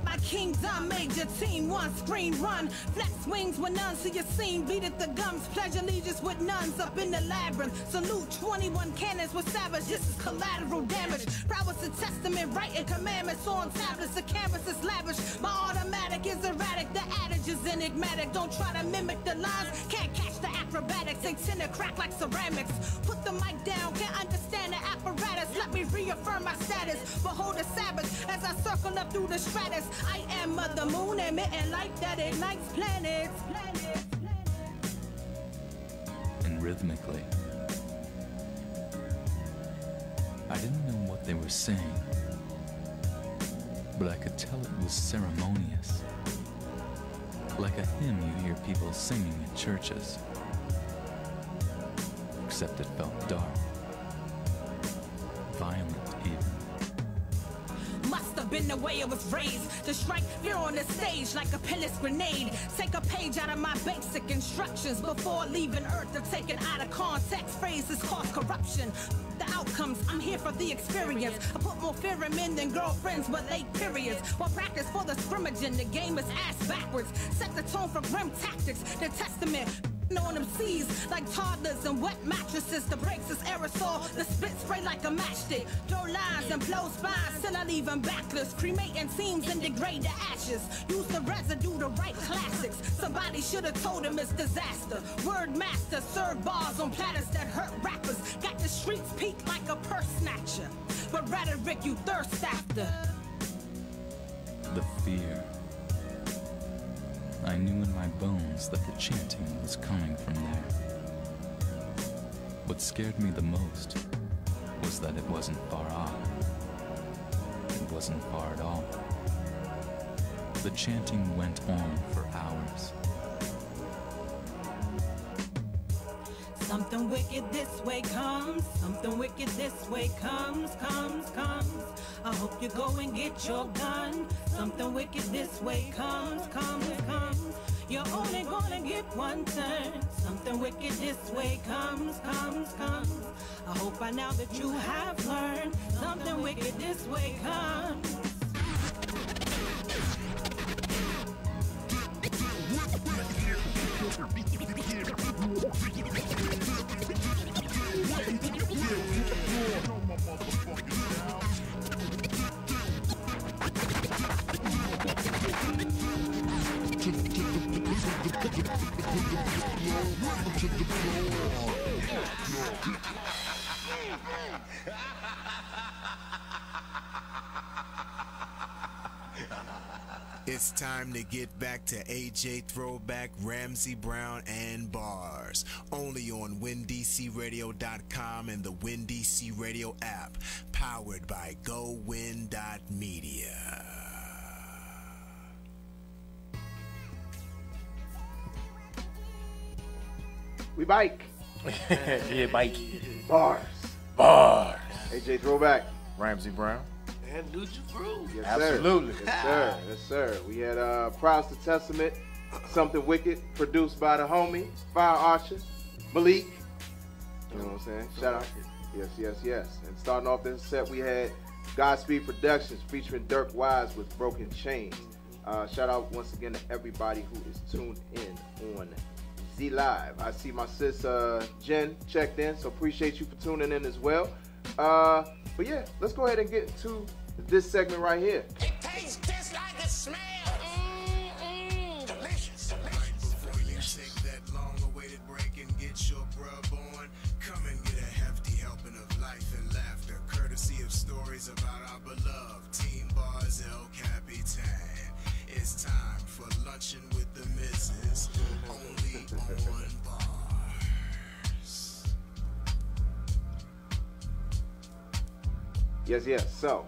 My kingdom, major team, one screen run. Flex wings when none see a scene. Bleed at the gums, pledge allegiance with nuns up in the labyrinth. Salute 21 cannons with savage. This is collateral damage. Prowess a testament, writing commandments on tablets. The canvas is lavish. My automatic is erratic. The adage is enigmatic. Don't try to mimic the line. Can't catch the acrobatics, they tend to crack like ceramics. Put the mic down, can't understand the apparatus. Let me reaffirm my status. Behold the Sabbath as I circle up through the stratus. I am Mother Moon, emitting light that ignites planets. And rhythmically. I didn't know what they were saying, but I could tell it was ceremonious. Like a hymn you hear people singing in churches. Except it felt dark. Violent, even. Must have been the way it was raised to strike fear on the stage like a pinless grenade. Take a page out of my basic instructions before leaving Earth. Of taken out of context, phrases cause corruption. The outcomes, I'm here for the experience. I put more fear in men than girlfriends with late periods. While practice for the scrimmaging, the game is ass backwards. Set the tone for grim tactics, the testament. On them seas like toddlers and wet mattresses. The brakes is aerosol, the spit spray like a matchstick. Throw lines and blow spines till I leave them backless. Cremating seams and degrade the ashes. Use the residue to write classics. Somebody should have told him it's disaster. Word master, serve bars on platters that hurt rappers. Got the streets peaked like a purse snatcher. But rhetoric you thirst after. The fear. I knew in my bones that the chanting was coming from there. What scared me the most was that it wasn't far off. It wasn't far at all. The chanting went on for hours. Something wicked this way comes. Something wicked this way comes. I hope you go and get your gun. Something wicked this way comes. You're only gonna get one turn. Something wicked this way comes. I hope by now that you have learned. Something wicked this way comes. It's time to get back to AJ Throwback, Ramsey Brown, and Bars. Only on WinDCRadio.com and the WinDC Radio app. Powered by GoWin.media. We bike. Yeah, bike. Bars. AJ Throwback. Ramsey Brown. And Lucha Brew. Yes, Absolutely. Sir. Yes, sir. Yes, sir. We had Proud's the Testament, Something Wicked, produced by the homie, Fire Archer, Malik. You know what I'm saying? Shout out. Yes. And starting off this set, we had Godspeed Productions featuring Dirk Wise with Broken Chains. Shout out once again to everybody who is tuned in on Z Live. I see my sis Jen checked in, so appreciate you for tuning in as well. But yeah, let's go ahead and get into this segment right here. It tastes just like it smells. Delicious. Before you take that long-awaited break and get your grub on, come and get a hefty helping of life and laughter, courtesy of stories about our beloved Team Bars El Capitan. It's time for luncheon with the missus, only on Bars. Yes. So,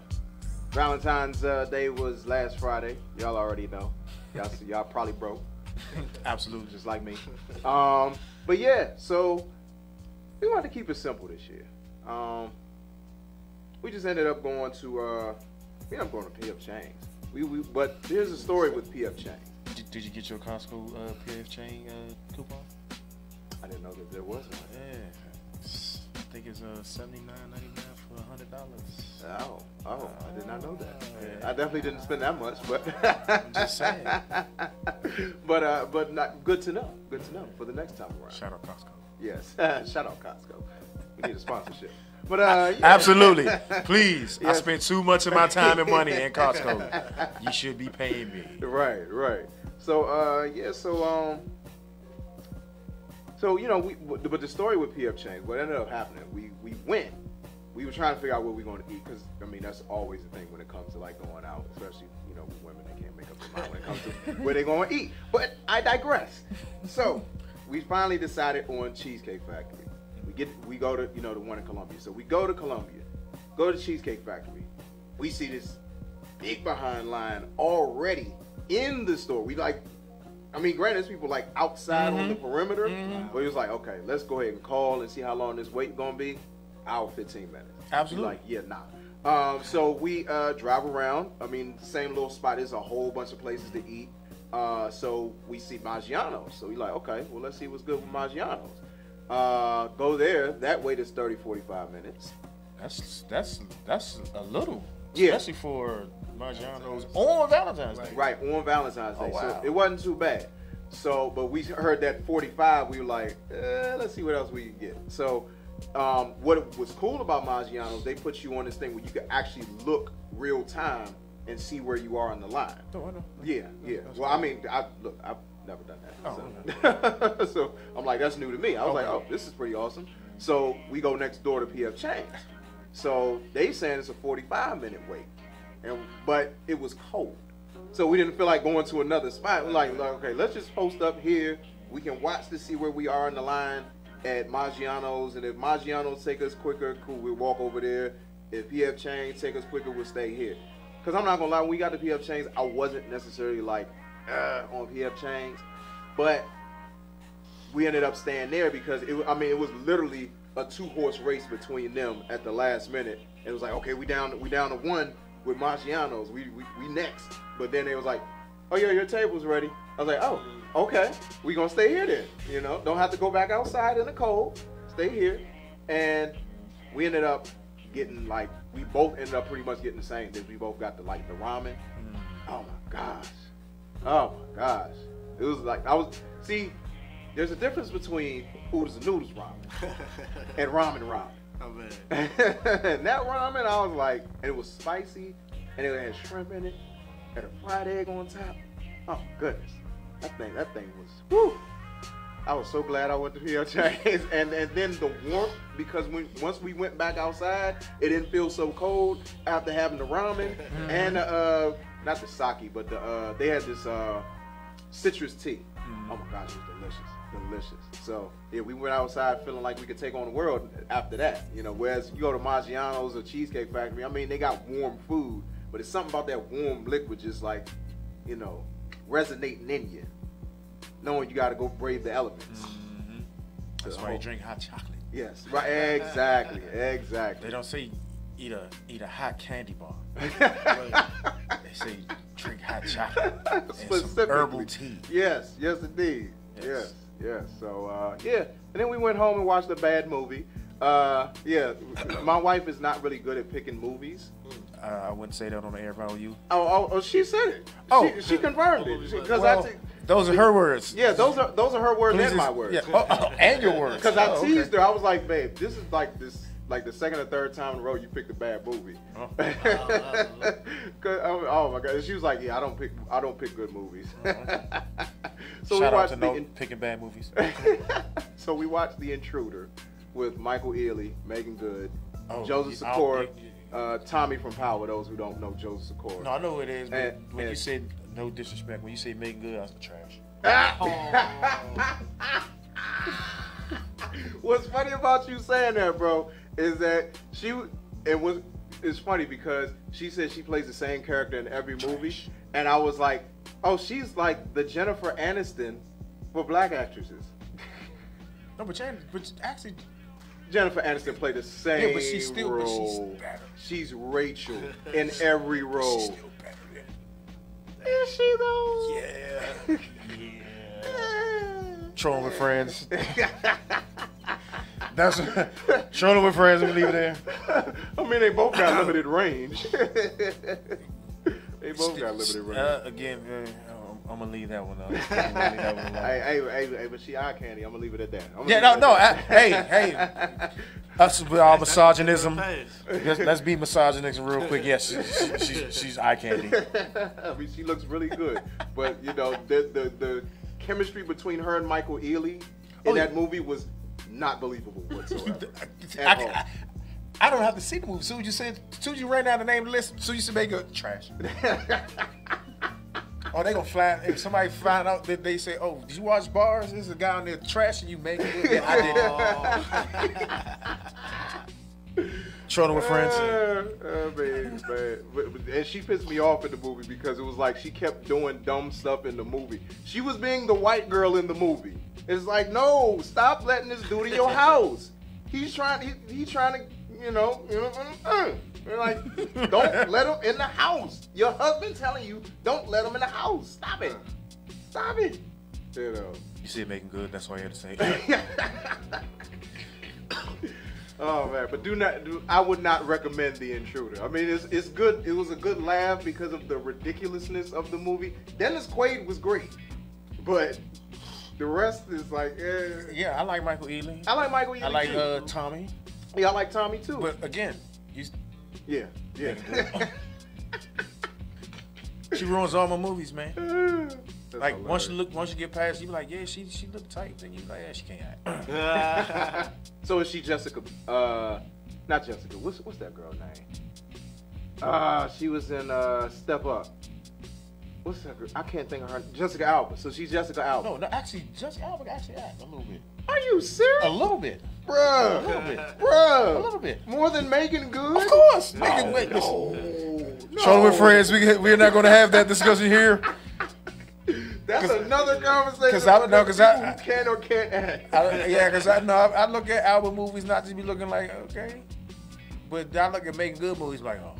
Valentine's Day was last Friday. Y'all already know. Y'all probably broke. Absolutely. Just like me. But yeah, so we wanted to keep it simple this year. We just ended up going to PF Chang's. But here's the story with PF Chang's. Did you get your Costco PF chain coupon? I didn't know that there was one. Yeah. I think it's $79.99 for $100. Oh, I did not know that. I definitely didn't spend that much, but I'm just saying. but not good to know. Good to know for the next time around. Shout out Costco. Yes, shout out Costco. We need a sponsorship. But yeah. Absolutely, please. Yes. I spent too much of my time and money in Costco. You should be paying me. Right. So So you know, but the story with PF Chang's, what ended up happening, we went. We were trying to figure out what we were going to eat because I mean that's always the thing when it comes to like going out, especially with women, they can't make up their mind when it comes to where they're going to eat. But I digress. So we finally decided on Cheesecake Factory. We go to the one in Columbia. So we go to Columbia, go to Cheesecake Factory. We see this big behind line already in the store. Granted, there's people like outside on the perimeter, but it was like, okay, let's go ahead and call and see how long this wait gonna be. Hour 15 minutes. Absolutely. Like, yeah, nah. So we drive around. Same little spot. There's a whole bunch of places to eat. So we see Maggiano's. So we like, okay, well, let's see what's good with Maggiano's. Go there. That wait is 30, 45 minutes. That's a little. Yeah. Especially for Maggiano's on Valentine's Day. Right, on Valentine's Day. Oh, wow. So it wasn't too bad. So, but we heard that 45. We were like, let's see what else we can get. So, what was cool about Maggiano's, they put you on this thing where you could actually look real time and see where you are in the line. Oh, I know. Yeah. Well, I've never done that. Oh, So I'm like, that's new to me. I was like, oh, this is pretty awesome. So we go next door to PF Chang's. So they saying it's a 45-minute wait, but it was cold, so we didn't feel like going to another spot. We're like, okay, let's just post up here. We can watch to see where we are in the line at Maggiano's, and if Maggiano's take us quicker, cool, we'll walk over there. If PF Chang's take us quicker, we'll stay here. Because I'm not gonna lie, when we got to PF Chang's, I wasn't necessarily like on PF Chang's, but we ended up staying there because it was literally a 2-horse race between them at the last minute. It was like, okay, we down to one with Maggiano's. We next. But then they was like, oh yeah, your table's ready. I was like, oh, okay, we gonna stay here then. Don't have to go back outside in the cold. Stay here. And we ended up getting we both ended up pretty much getting the same thing. We both got the ramen. Oh my gosh. It was like there's a difference between oodles and noodles ramen and ramen. Oh man. And that ramen, I was like, and it was spicy, and it had shrimp in it, had a fried egg on top. Oh goodness, that thing was whew. I was so glad I went to PF Chang's, and then the warmth, because once we went back outside, it didn't feel so cold after having the ramen and not the sake, but they had this citrus tea. Oh my gosh, it was delicious. So yeah, we went outside feeling like we could take on the world after that. You know, whereas you go to Maggiano's or Cheesecake Factory, I mean, they got warm food, but it's something about that warm liquid just like, you know, resonating in you, knowing you got to go brave the elements. That's why you drink hot chocolate. Yes, right. Exactly. They don't say eat a hot candy bar. They say drink hot chocolate and some herbal tea. Yes, indeed. Yes. So yeah, and then we went home and watched a bad movie. Yeah, my wife is not really good at picking movies. I wouldn't say that on the air if I were you. Oh, she said it. She confirmed it because those are her words. Yeah, those are her words and my words. Yeah. And your words. Because I teased her. I was like, babe, this is like the second or third time in a row you picked a bad movie. Oh my god! And she was like, yeah, I don't pick good movies. So shout out to picking bad movies. So we watched The Intruder with Michael Ealy, Megan Good, Joseph Sikora, Tommy from Power. Those who don't know Joseph Sikora. No, I know who it is. But when you said no disrespect, when you say Megan Good, I was trash. What's funny about you saying that, bro, is that it's funny because she said she plays the same character in every movie, and I was like, oh, she's like the Jennifer Aniston for black actresses. No, but actually, Jennifer Aniston played the same but she's still role. But she's better. She's Rachel in every role. She's still better than. Is she though? Yeah. Trolling with friends. That's trolling with friends. I'm gonna leave it there. I mean, they both got limited range. They both got limited range. Again, I'm gonna leave that one up. Hey, but she eye candy. I'm gonna leave it at that. Hey, us with our misogynism. Let's be misogynistic real quick. Yes, she's eye candy. I mean, she looks really good, but you know, the chemistry between her and Michael Ealy in that movie was not believable whatsoever. I don't have to see the movie. Soon as you ran down the name of the list, soon you said make it trash. Oh, they gonna fly. If somebody find out that they say, "Oh, did you watch Bars? There's a guy on there trashing you, making it." Yeah, I did. Trolling with friends. Man. And she pissed me off in the movie because it was like she kept doing dumb stuff in the movie. She was being the white girl in the movie. It's like, no, stop letting this dude in your house. He's trying to, you know. They're like, don't let him in the house. Your husband telling you, don't let him in the house. Stop it. You know. You see it making good. That's all I had to say. Oh man, but I would not recommend The Intruder. I mean, it's good. It was a good laugh because of the ridiculousness of the movie. Dennis Quaid was great, but the rest is like, yeah, I like Michael Ealy. I like too. Tommy. Yeah, I like Tommy too. But again, yeah. She ruins all my movies, man. That's like hilarious. once you get past, you be like, yeah, she look tight. Then you be like, yeah, she can't act. So is she Jessica? Not Jessica. What's that girl name? She was in Step Up. What's that girl? I can't think of her. Jessica Alba. So she's Jessica Alba. No, actually, Jessica Alba actually act a little bit. Are you serious? A little bit. Bruh. A little bit. Bruh. A little bit. More than Megan Good? Of course. No. Trolling with friends. We're not going to have that discussion here. That's another conversation. Because I who can or can't act. Because I look at Alba movies not to be looking like, okay. But I look at Megan Good movies like, oh.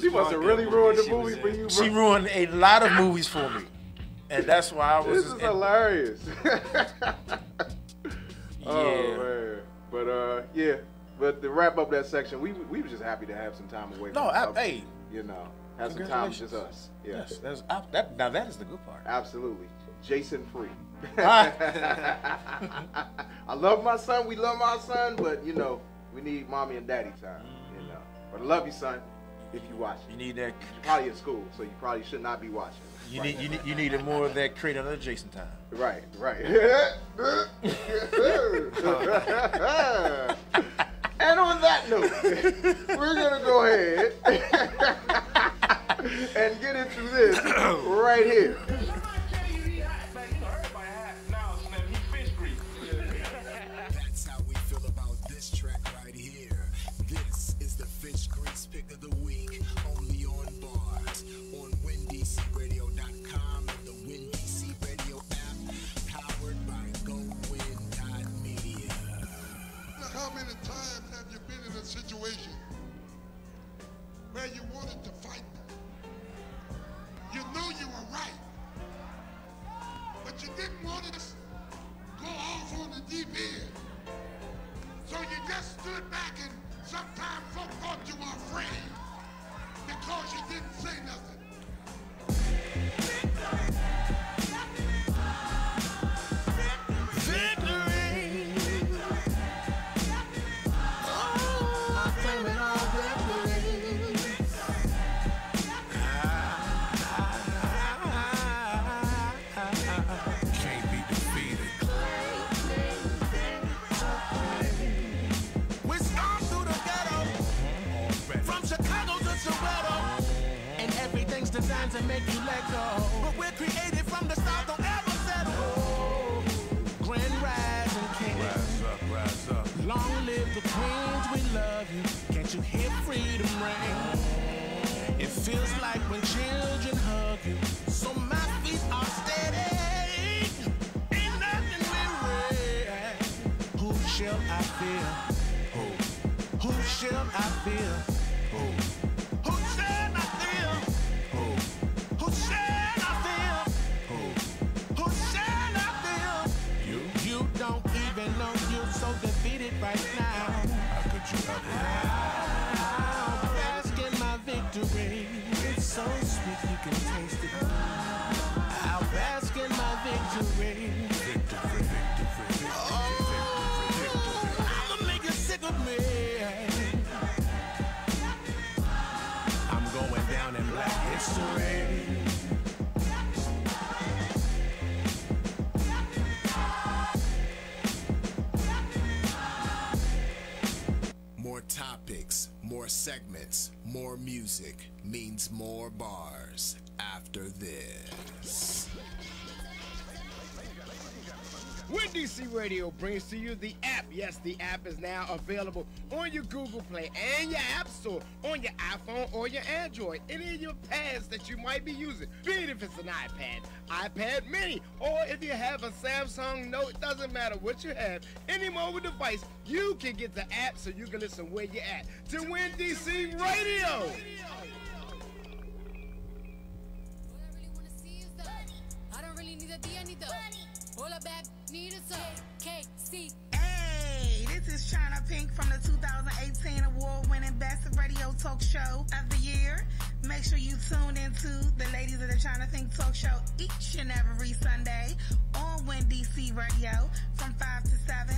She must have really ruined the movie for you, bro. She ruined a lot of movies for me. And that's why I was... This is hilarious. Yeah. Oh, man. But, yeah. But to wrap up that section, we were just happy to have some time away from hey. You know, have some time just us. Yeah. Yes, now that is the good part. Absolutely. Jason free. I love my son. We love my son. But, you know, we need mommy and daddy time. You know. But I love you, son. If you watch it. You need that. You're probably at school, so you probably should not be watching. You needed more of that create another Jason time. Right. And on that note, we're gonna go ahead and get into this right here. That's how we feel about this track right here. This is the Fish Grease Pick of the Week, only on bars, on WinDCRadio.com and the WinDC Radio app, powered by GoWin.media. How many times have you been in a situation where you wanted to fight them? You know you were right, but you didn't want to go off on the deep end. So you just stood back, and sometimes folk thought you were afraid because you didn't say nothing. Designed to make you let go, but we're created from the start, don't ever settle. Grand rising king, rise up. Long live the queens, we love you. Can't you hear freedom ring? It feels like when children hug you, so my feet are steady. Ain't nothing weary. Who shall I fear? Who shall I fear? Who shall I fear? Who shall I fear? Who shall I fear? You don't even know you're so defeated right now. How could you ever? I'll bask in my victory. It's so sweet you can taste it. I'll bask in my victory. Victory. I'ma make you sick of me. I'm going down in black history. More topics, more segments, more music means more bars after this. WinDC Radio brings to you the app. Yes, the app is now available on your Google Play and your App Store, on your iPhone or your Android, any of your pads that you might be using, be it if it's an iPad Mini, or if you have a Samsung Note, it doesn't matter what you have, any mobile device, you can get the app so you can listen where you're at to WinDC Radio. I don't really need a D, I need the all I back need is a KC. Hey, this is China Pink from the 2018 award-winning Best Radio Talk Show of the Year. Make sure you tune into the Ladies of the China Pink Talk Show each and every Sunday on WinDC Radio from 5 to 7.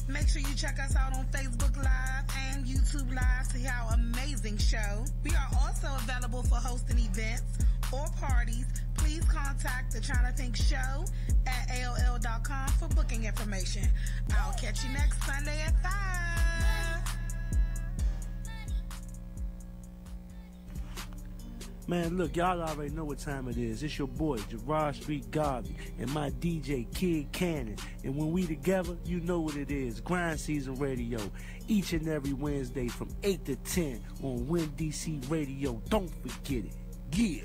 Make sure you check us out on Facebook Live and YouTube Live to hear our amazing show. We are also available for hosting events or parties. Please contact the China Pink Show at AOL.com for booking information. I'll catch you next Sunday at 5. Man, look, y'all already know what time it is. It's your boy, Gerard Street Garvey, and my DJ, Kid Cannon. And when we together, you know what it is. Grind Season Radio, each and every Wednesday from 8 to 10 on WinDC Radio. Don't forget it. Yeah.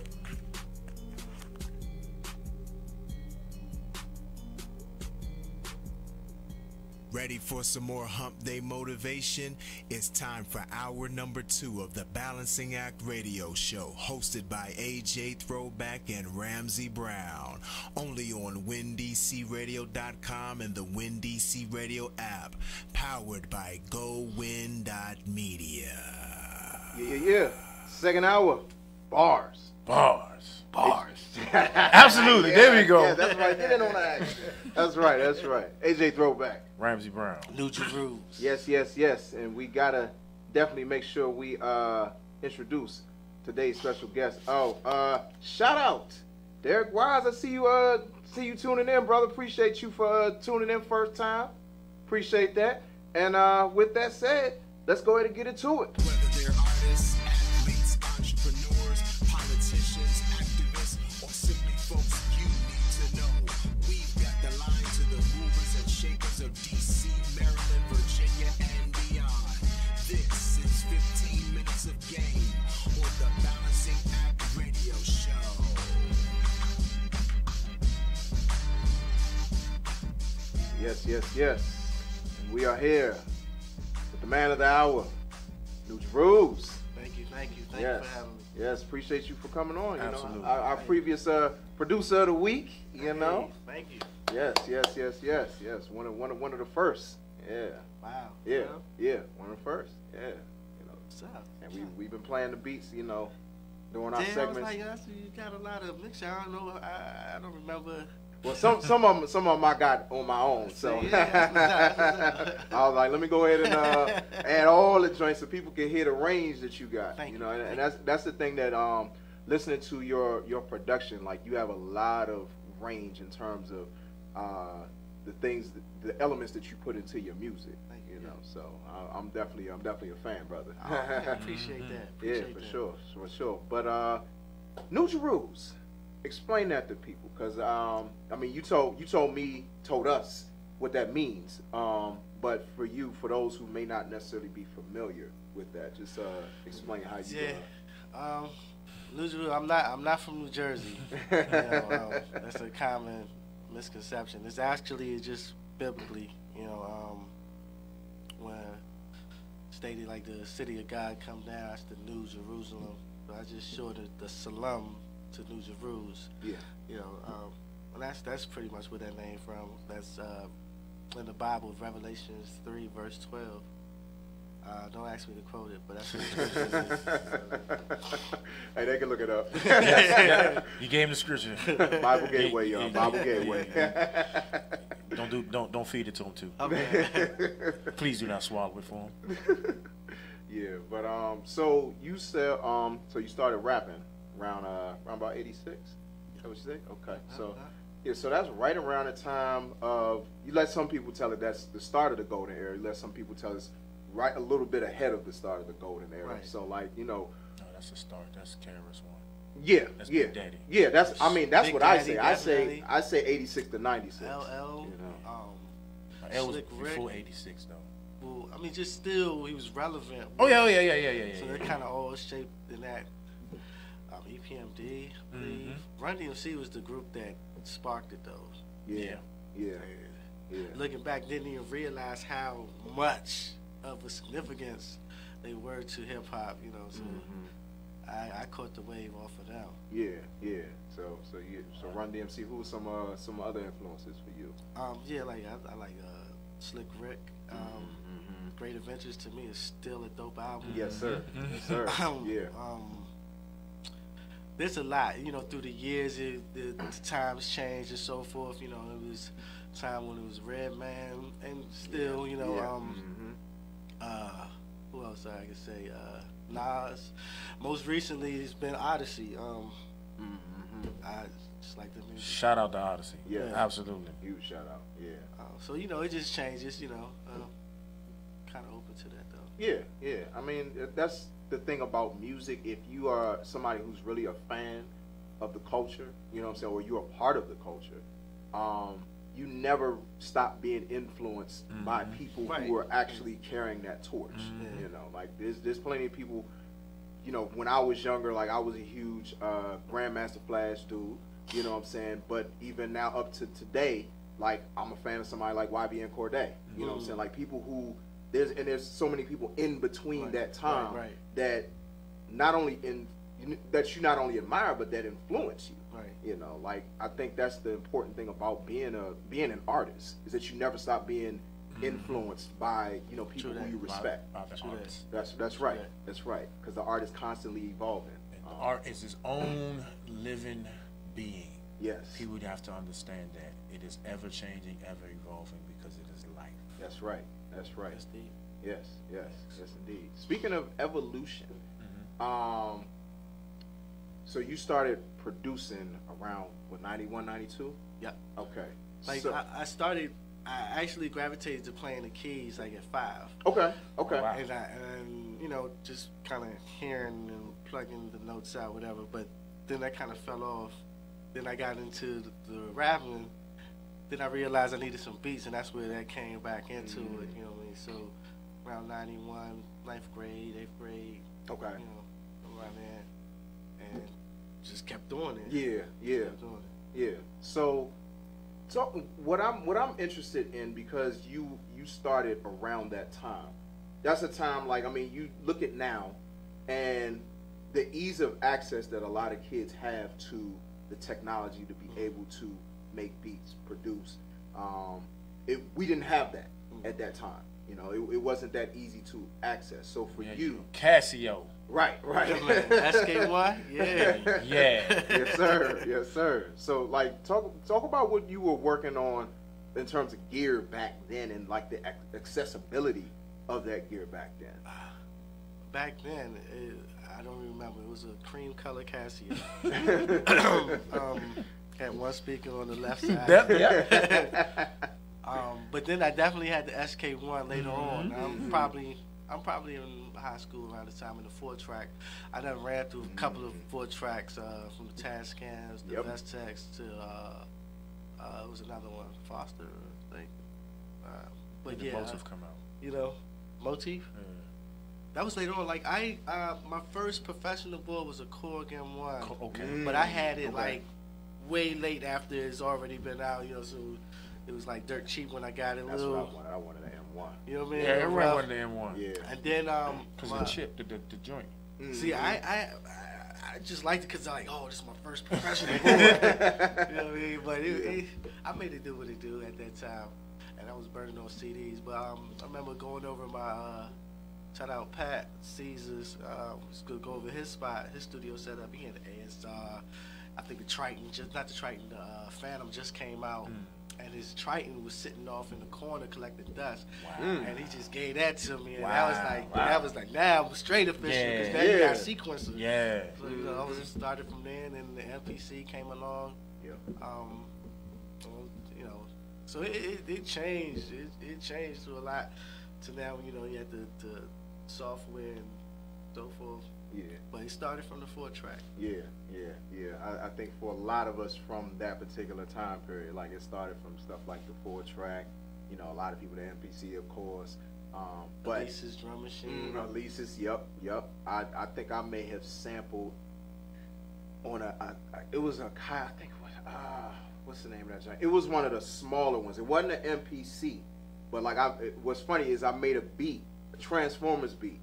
Ready for some more hump day motivation? It's time for hour number 2 of the Balancing Act Radio Show, hosted by AJ Throwback and Ramsey Brown. Only on WinDCRadio.com and the WinDC Radio app, powered by GoWin.media. Yeah. Second hour, bars. Absolutely. There we go. Yeah, that's right. Get in on that action. That's right. AJ Throwback. Ramsey Brown. New Jeruse. Yes. And we gotta definitely make sure we introduce today's special guest. Shout out Derek Wise. I see you tuning in, brother. Appreciate you for tuning in first time. Appreciate that. And with that said, let's go ahead and get into it. Whether they're artists, athletes, entrepreneurs, politicians, activists, or simply folks you need to know, we've got the line to the movers and shakers of DC, Maryland, Virginia, and beyond. This is 15 minutes of game on the Balancing Act Radio Show. Yes, yes, yes. And we are here with the man of the hour, Jeruse. Thank you for having me. Yes, appreciate you for coming on. Absolutely. You know, our previous producer of the week. You know. Thank you. Yes. One of the first. Yeah. Wow. Yeah. Yeah. One of the first. Yeah. You know. What's up? And we've been playing the beats. You know, doing our Damn, segments. I was like, you got a lot of mixture. I don't know. I don't remember. Well, some of them I got on my own. So Yeah, I was like, let me go ahead and add all the joints so people can hear the range that you got. Thank you you. know, and that's the thing that listening to your production, like you have a lot of range in terms of the things, the elements that you put into your music. Thank you know, so I'm definitely a fan, brother. Oh, I appreciate that. Appreciate for that. sure. But Jeruse. Explain that to people, because I mean, you told us what that means. But for those who may not necessarily be familiar with that, just explain how you. New Jeruse, I'm not from New Jersey. You know, that's a common misconception. It's actually just biblically, you know, when stated like the city of God come down, that's the New Jerusalem. So I just shortened the Salam to New Jeruse. Yeah. You know, and that's pretty much where that name from. That's in the Bible, Revelations 3 verse 12. Don't ask me to quote it, but that's what it is. Hey, they can look it up. Yeah. You gave him the scripture. Bible Gateway, y'all. Bible Gateway. Don't feed it to him too. Okay. Please do not swallow it for him. Yeah, but so you said so you started rapping around about 86. Is that what you say? Okay, so yeah, so that's right around the time of, you let some people tell it that's the start of the golden era. You let some people tell it's right a little bit ahead of the start of the golden era. Right. So like, you know. No, that's the start. That's KRS One. Yeah, That's yeah, Big Daddy. Yeah. That's Big what I Daddy, say. definitely. I say 86 to 96. LL, You know. L was Slick Rick. before 86 though. Well, I mean, just still, he was relevant. Oh yeah. So Yeah. it kind of all shaped in that. EPMD, I believe. Run DMC was the group that sparked it, though. Yeah. Looking back, didn't even realize how much of a significance they were to hip hop. You know, so I caught the wave off of them. Yeah. So Run DMC. Who were some other influences for you? Yeah, like I like Slick Rick. Great Adventures to me is still a dope album. Yes, sir. Yes, sir. Yeah. There's a lot, you know, through the years, the times changed and so forth. You know, it was a time when it was Redman, and still, you know, who else I could say? Nas. Most recently, it's been Odyssey. I just like the music. Shout out to Odyssey. Yeah, absolutely. Huge shout out. Yeah. So you know, it just changes. You know, kind of open to that though. Yeah. I mean, that's the thing about music. If you are somebody who's really a fan of the culture, you know what I'm saying, or you're a part of the culture, you never stop being influenced by people who are actually carrying that torch. You know, like there's plenty of people. You know, when I was younger, like I was a huge Grandmaster Flash dude. You know what I'm saying? But even now up to today, like I'm a fan of somebody like YBN Cordae. You know what I'm saying? Like people who there's so many people in between that time that not only that you not only admire but that influence you. Right. You know, like I think that's the important thing about being an artist is that you never stop being influenced by, you know, people who you respect. That's right. That's right. Because the art is constantly evolving. The art is its own living being. Yes. People would have to understand that it is ever changing, ever evolving because it is life. That's right. That's right. That's deep. Yes, indeed. Speaking of evolution, so you started producing around, what, 91, 92? Yeah. Okay. Like, so, I started I actually gravitated to playing the keys like at 5. Okay. Okay. Wow. And you know, just kind of hearing and plugging the notes out, whatever. But then that kind of fell off. Then I got into the rapping. Then I realized I needed some beats, and that's where that came back into it. You know what I mean? So around 91, 9th grade, 8th grade. Okay. You know, around there, and just kept doing it. Yeah. Kept doing it. Yeah. So what I'm interested in, because you started around that time. That's a time, like, I mean, you look at now, and the ease of access that a lot of kids have to the technology to be able to make beats, produce. We didn't have that at that time. You know, it wasn't that easy to access. So for you, Casio. Right. SK1, yeah. Yes, sir. So, like, talk about what you were working on in terms of gear back then, and like the accessibility of that gear back then. Back then, I don't remember. It was a cream color Casio. Had one speaker on the left side. But then I definitely had the SK1 later on. I'm probably in high school around the time in the 4-track. I done ran through a couple of 4-tracks from the Tascams, the Vestex to it was another one, Foster, I think. But yeah, Motif come out. You know, Motif. That was later on. Like my first professional board was a Korg M1. Okay. But I had it like way late after it's already been out. You know, so it was like dirt cheap when I got it. That's what I wanted. I wanted an M1. You know what I mean? Yeah, everyone wanted the M1. Yeah. And then because the chip, the joint. See, I just liked it because I'm like, oh, this is my first professional board. You know what I mean? But I made it do what it do at that time, and I was burning on CDs. But I remember going over my shout out Pat Caesars. Was gonna go over his spot, his studio setup. He had the ASR. I think the Triton, not the Triton, the Phantom just came out. And his Triton was sitting off in the corner collecting dust. Wow. And he just gave that to me. And that was like, now I'm straight official. Because now you got sequencers. Yeah. So, you know, I was just started from there, and then the MPC came along. Yep. You know, so it changed. It changed to a lot. To now, you know, you had the software and so forth. Yeah. But it started from the 4-track. Yeah. I think for a lot of us from that particular time period, like it started from stuff like the 4-track, you know, a lot of people, the MPC, of course. But Elise's drum machine. Elise's, yep. I think I may have sampled on it was a I think what's the name of that joint? It was one of the smaller ones. It wasn't an MPC, but like what's funny is I made a beat, a Transformers beat.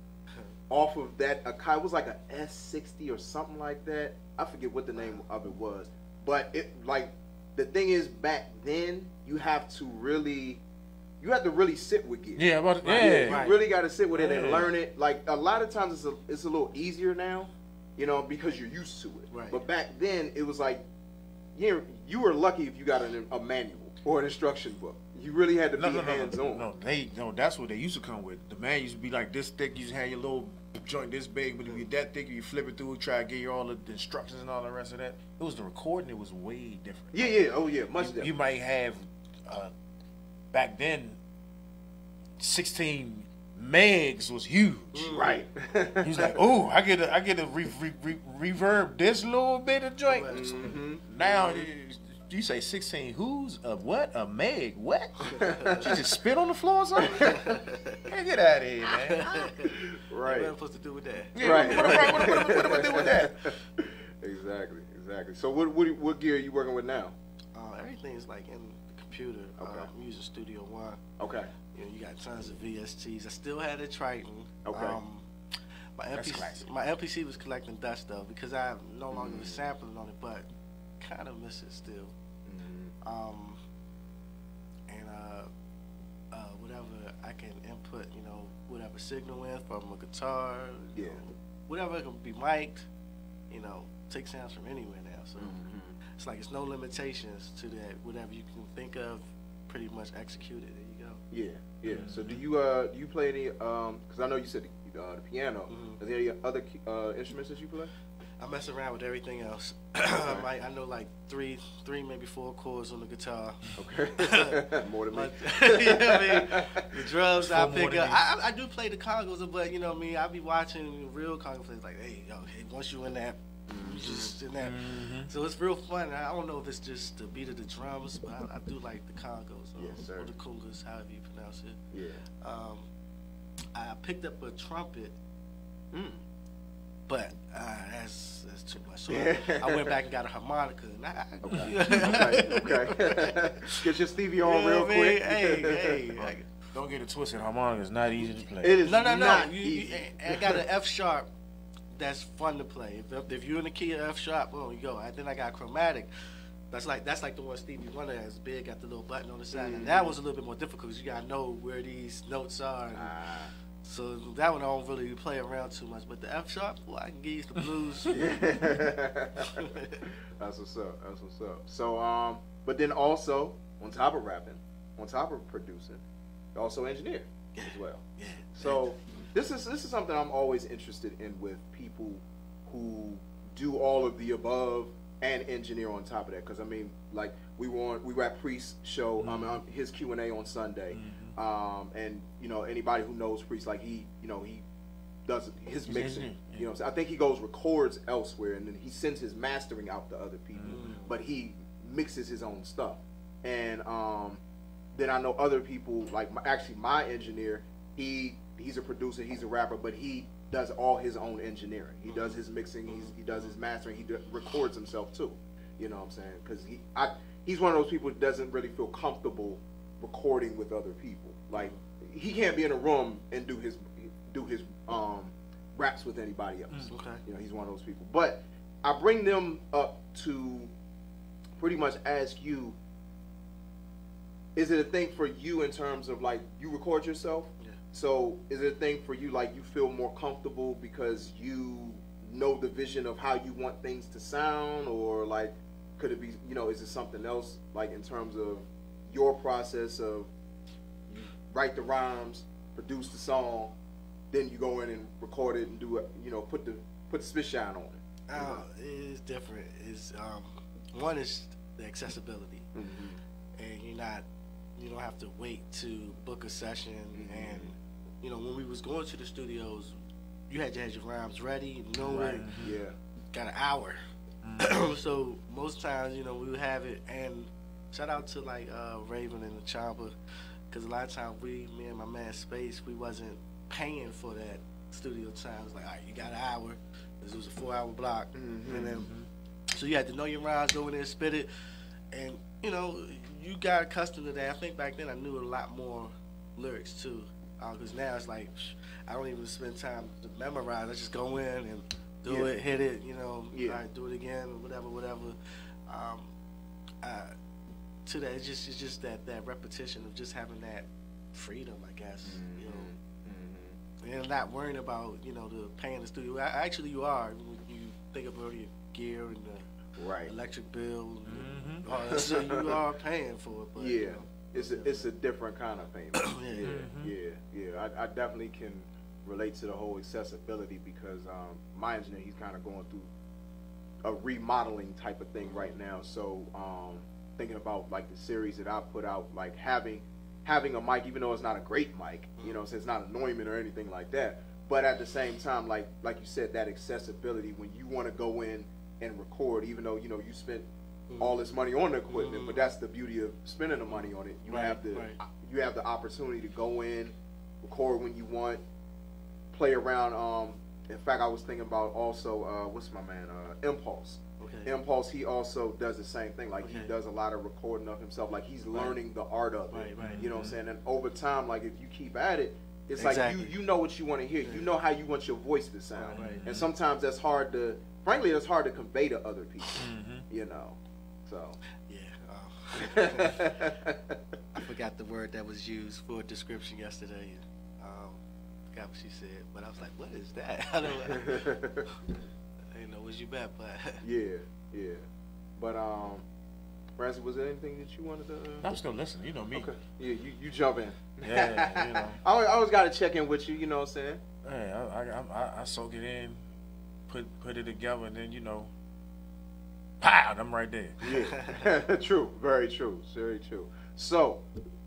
Off of that, it was like a S60 or something like that. I forget what the name of it was, but it like the thing is back then you have to really sit with gear. Yeah, but you really got to sit with it and learn it. Like a lot of times it's a little easier now, you know, because you're used to it. Right. But back then it was like you were lucky if you got a manual or an instruction book. You really had to be hands-on. No, that's what they used to come with. The man used to be like this thick. You used to have your little joint this big, but if you're that thick, you flip it through, try to get you all the instructions and all the rest of that. It was the recording. It was way different. Yeah. Oh yeah, much different. You might have back then 16 megs was huge. Right. He's like, oh, I get a reverb this little bit of joint. Now. You say 16 who's a what? A meg? What? You just spit on the floor or something? Hey, get out of here, man. Right. What am I supposed to do with that? Yeah, right. What am I do with that? Exactly. So what gear are you working with now? Everything is like in the computer. Okay. I'm using Studio One. Okay. You know, you got tons of VSTs. I still had a Triton. Okay. My MPC was collecting dust though because I no longer was sampling on it, but kind of miss it still. Whatever I can input, you know, whatever signal in from a guitar, you know, whatever can be mic'd, you know, take sounds from anywhere now. So it's like it's no limitations to that. Whatever you can think of, pretty much execute it. There you go. Yeah. So do you play any? Because I know you said the piano. Are there any other instruments that you play? I mess around with everything else. I know like three, maybe 4 chords on the guitar. Okay. More than me. You know what I mean? The drums I pick up. I do play the congos, but you know what I mean? I be watching real congo players like, hey, once you in that, you just in that. So it's real fun. I don't know if it's just the beat of the drums, but I do like the congos or the congas, however you pronounce it. Yeah. I picked up a trumpet. But that's too much. So I went back and got a harmonica. Okay. Get your Stevie on real quick. Hey. Don't get it twisted. Harmonica is not easy to play. It is No. not easy. I got an F sharp that's fun to play. If you're in the key of F sharp, boom, you go. And then I got chromatic. That's like the one Stevie Wonder has big, got the little button on the side. And that was a little bit more difficult because you gotta know where these notes are. So that one I don't really play around too much, but the F sharp, well, I can give you the blues. That's what's up. So, but then also on top of rapping, on top of producing, you also engineer as well. Yeah. So this is something I'm always interested in with people who do all of the above and engineer on top of that. Because I mean, like we were at Priest's show, his Q&A on Sunday. And you know, anybody who knows Priest, like he does his mixing. You know what I'm saying? I think he goes records elsewhere and then he sends his mastering out to other people, but he mixes his own stuff. And then I know other people, like my engineer, he's a producer, he's a rapper, but he does all his own engineering. He does his mixing, he does his mastering, he records himself too. You know what I'm saying? Because he's one of those people that doesn't really feel comfortable recording with other people. Like he can't be in a room and do his raps with anybody else. Okay. You know, he's one of those people. But I bring them up to pretty much ask you, is it a thing for you in terms of like you record yourself? Yeah. So is it a thing for you like you feel more comfortable because you know the vision of how you want things to sound, or like could it be, you know, is it something else like in terms of your process of you write the rhymes, produce the song, then you go in and record it and do it, you know, put the spit shine on it. It's different. It's one is the accessibility, and you don't have to wait to book a session. And you know, when we was going to the studios, you had your rhymes ready, got an hour. So most times, you know, we would have it. And shout out to like Raven and the Chopper, because a lot of times me and my man Space, we wasn't paying for that studio time. It was like, all right, you got an hour. This was a 4-hour block, and then so you had to know your rhymes, go in there and spit it, and you know, you got accustomed to that. I think back then I knew a lot more lyrics too, because now it's like I don't even spend time to memorize. I just go in and do it, hit it, you know, all right, do it again, or whatever. To that, it's just that repetition of just having that freedom, I guess, you know, and not worrying about, you know, the paying the studio. Actually, you are when you think about your gear and the electric bill, and all that, so you are paying for it. But, you know, it's a different kind of payment. I definitely can relate to the whole accessibility because my engineer, he's kind of going through a remodeling type of thing right now. So thinking about like the series that I put out, like having a mic, even though it's not a great mic, you know, so it's not anointment or anything like that. But at the same time, like you said, that accessibility when you want to go in and record, even though, you know, you spent all this money on the equipment, but that's the beauty of spending the money on it. You have the opportunity to go in, record when you want, play around. In fact, I was thinking about also what's my man Impulse. Impulse, he also does the same thing. Like he does a lot of recording of himself. Like he's learning the art of it. You know what I'm saying? And over time, like if you keep at it, it's like you know what you want to hear. You know how you want your voice to sound. And sometimes that's hard to, frankly, it's hard to convey to other people. You know, so. I forgot the word that was used for a description yesterday. Forgot what she said, but I was like, "What is that?" I didn't know what you meant, but yeah. But Rancy, was there anything that you wanted to? I'm still listening. You know me. Okay. Yeah, you jump in. Yeah, you know. I always got to check in with you. You know what I'm saying? Hey, I soak it in, put it together, and then pow, I'm right there. Yeah, true, very true, very true. So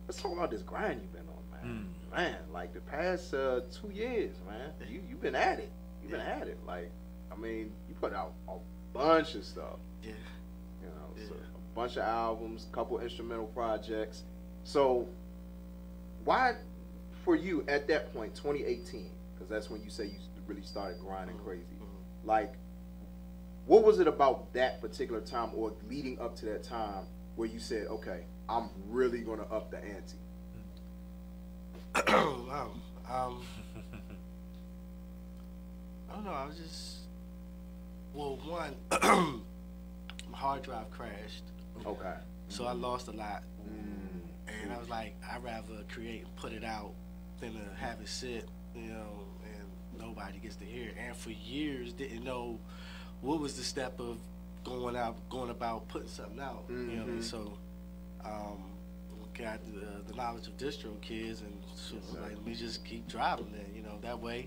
let's talk about this grind you've been on, man. Man, like the past 2 years, man, you've been at it. You've been at it. Like, I mean, you put out a bunch of stuff. Yeah. So a bunch of albums, couple instrumental projects. So why, for you at that point, 2018, because that's when you say you really started grinding crazy. Like, what was it about that particular time or leading up to that time where you said, okay, I'm really going to up the ante? Wow. I don't know. I was just, well, one, my hard drive crashed. Okay. So I lost a lot. And I was like, I'd rather create and put it out than to have it sit, and nobody gets to hear it. And for years, didn't know what was the step of going about putting something out. You know what I mean? So, got the knowledge of distro kids, and so like, let me just keep driving then. That way,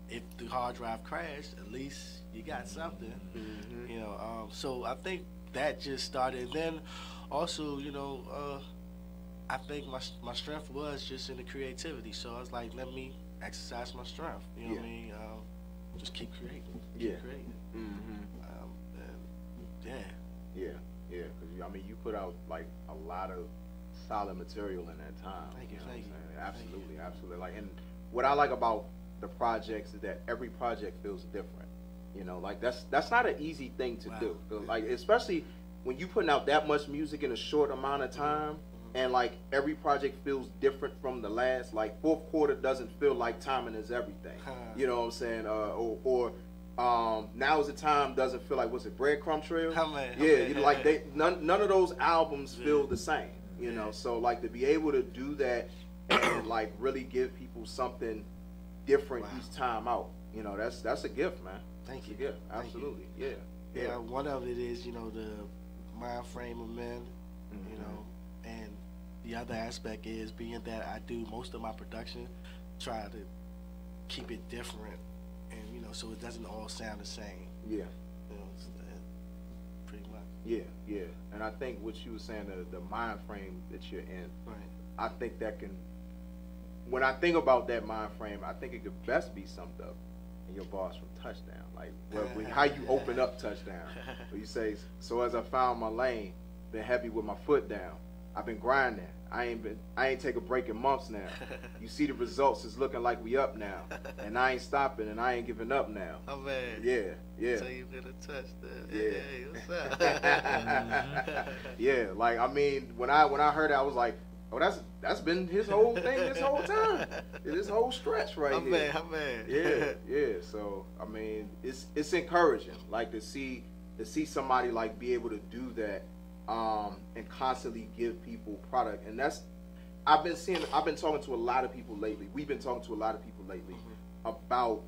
if the hard drive crashed, at least you got something. So I think that just started. And then also, I think my strength was just in the creativity. So I was like, let me exercise my strength. You know what I mean? Just keep creating. Keep creating. Yeah. Because I mean, you put out like a lot of solid material in that time. Thank you. Absolutely. Like, and what I like about the projects is that every project feels different. Like that's not an easy thing to do. Like, especially when you putting out that much music in a short amount of time, and like every project feels different from the last. Like, fourth quarter doesn't feel like timing is everything. You know what I'm saying? Or Now's the Time doesn't feel like, what's it, Breadcrumb Trail? Like none of those albums feel the same. So like to be able to do that and like really give people something different each time out, that's a gift, man. Thank you. It's a gift. Absolutely. Yeah. One of it is, the mind frame of men, and the other aspect is being that I do most of my production, try to keep it different, and so it doesn't all sound the same. Yeah. Pretty much. Yeah. And I think what you were saying, the mind frame that you're in, right. I think that can, when I think about that mind frame, I think it could best be summed up in your bars from Touchdown. Like, how you open up Touchdown. Where you say, so as I found my lane, been heavy with my foot down. I've been grinding. I ain't take a break in months now. You see the results, it's looking like we up now. And I ain't stopping and I ain't giving up now. Oh man. Yeah. So you gonna touch that. Yeah. Hey, what's up? Yeah, like, I mean, when I heard that, I was like, oh, that's been his whole thing this whole time. This whole stretch right here. Man. Yeah. So I mean, it's encouraging, like to see somebody like be able to do that, and constantly give people product. And that's, I've been talking to a lot of people lately. We've been talking to a lot of people lately about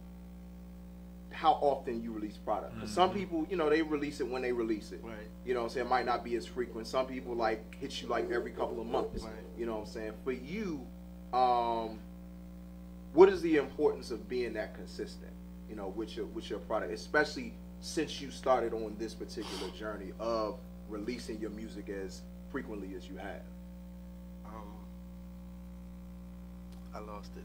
how often you release product. Because some people, they release it when they release it. Right. You know what I'm saying? It might not be as frequent. Some people like hit you like every couple of months. Right. You know what I'm saying? For you, what is the importance of being that consistent, with your product, especially since you started on this particular journey of releasing your music as frequently as you have? I lost it.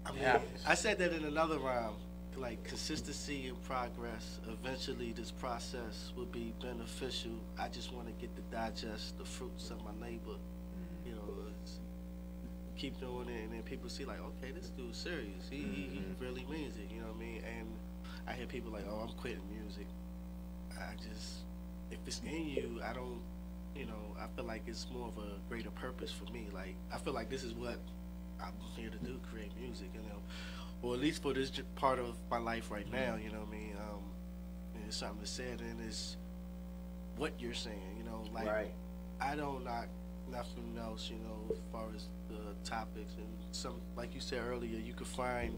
I mean, I said that in another rhyme, like consistency and progress. Eventually this process will be beneficial. I just want to get to digest the fruits of my labor. Keep doing it, and then people see like, okay, this dude's serious. He really means it, you know what I mean? And I hear people like, oh, I'm quitting music. If it's in you, I don't, I feel like it's more of a greater purpose for me. Like, I feel like this is what I'm here to do, create music, or at least for this part of my life right now, you know what I mean? And it's something to say, and it's what you're saying, like, right. I don't knock nothing else, as far as the topics, and some, like you said earlier, you could find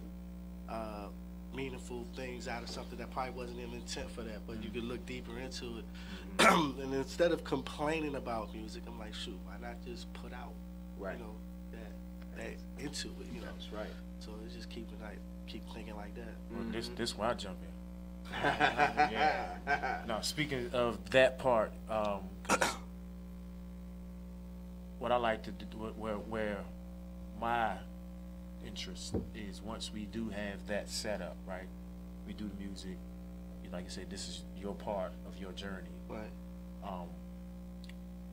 meaningful things out of something that probably wasn't in intent for that, but you could look deeper into it. And instead of complaining about music, I'm like, shoot, why not just put out, right. That into it. You know. That's right. So it's just keep thinking like that. Well, this where I jump in. Yeah. Now, speaking of that part, 'cause what I like to do, where my interest is, once we do have that set up, right? We do the music. Like you said, this is your part of your journey. Right. I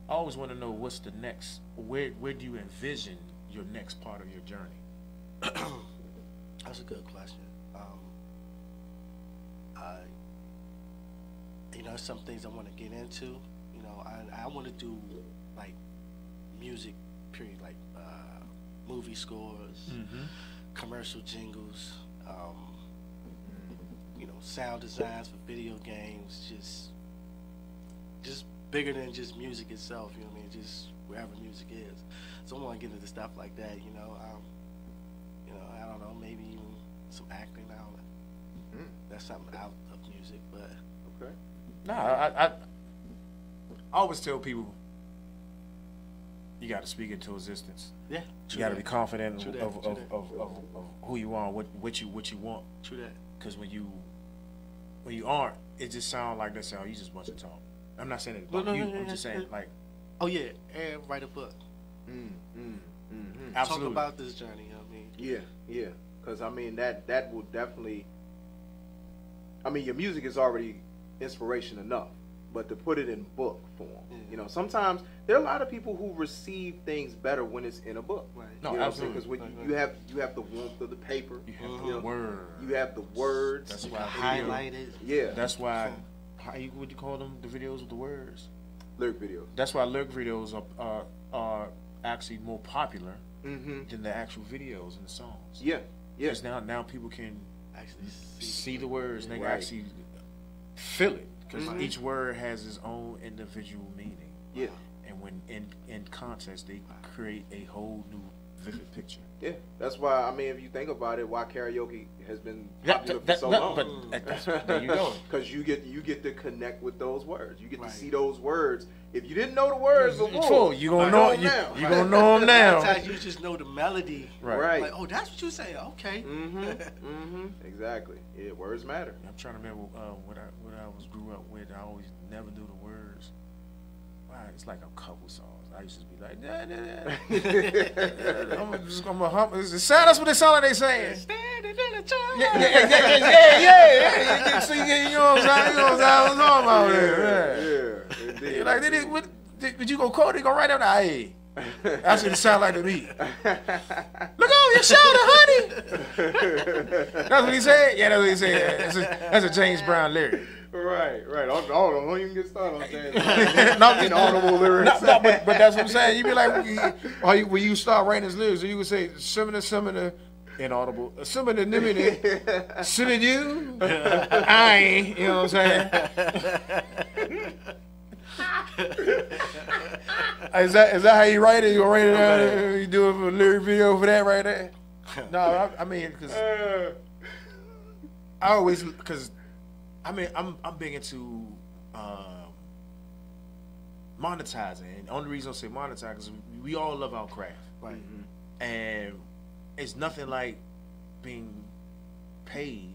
always want to know what's the next. Where do you envision your next part of your journey? That's a good question. There's some things I want to get into. You know, I want to do like music, period, like movie scores, commercial jingles, you know, sound designs for video games, just bigger than just music itself. You know what I mean? Just wherever music is. So I want to get into stuff like that. You know, I don't know, maybe even some acting. I don't know. That's something out of music, but okay. No, I always tell people you got to speak into existence. Yeah, you got to be confident of True who you are, what you want. True that. Because when you aren't, it just sounds like that. You just want to talk. I'm not saying it about you. I'm just saying like. Oh yeah, and write a book. Absolutely. Talk about this journey. You know what I mean? Yeah. Because I mean that will definitely. I mean, your music is already inspiration enough, but to put it in book form, you know, sometimes there are a lot of people who receive things better when it's in a book. Right. No, you know, absolutely. Because when you have the warmth of the paper, you have the words. You have the words. That's why highlighted. Yeah. That's why. What you call them? The videos with the words. Lyric videos. That's why lyric videos are actually more popular than the actual videos and the songs. Yeah. Because now people can actually see the words and they can actually feel it, because each word has its own individual meaning. Yeah. And when in context, they create a whole new vivid picture. Yeah, that's why. I mean, if you think about it, why karaoke has been popular for so long. But there you go. Because you get to connect with those words. You get to see those words. If you didn't know the words before, you gonna know them now. You gonna know them now. Sometimes you just know the melody. Right. Like, oh, that's what you say. Okay. Exactly. Yeah, words matter. I'm trying to remember what I grew up with. I always never knew the words. Wow, it's like a couple songs. I used to be like, I'm a hump. That's what they sound like they saying. Standing in a church. Yeah. So you know what I'm talking about there. Yeah, indeed. Like, did you go quote? They gonna write down the hey. That's what it sound like to me. Look over your shoulder, honey. That's what he said. Yeah, that's what he said. That's a James Brown lyric. Right. Don't even get started on saying inaudible lyrics. No, but that's what I'm saying. You be like, when you start writing his lyrics, you would say, similar, inaudible, similar, you, I ain't, you know what I'm saying? Is that how you write it? You gonna write it down? You do a lyric video for that right there? No, I mean, because I'm big into monetizing. And the only reason I say monetize is we all love our craft, right? And it's nothing like being paid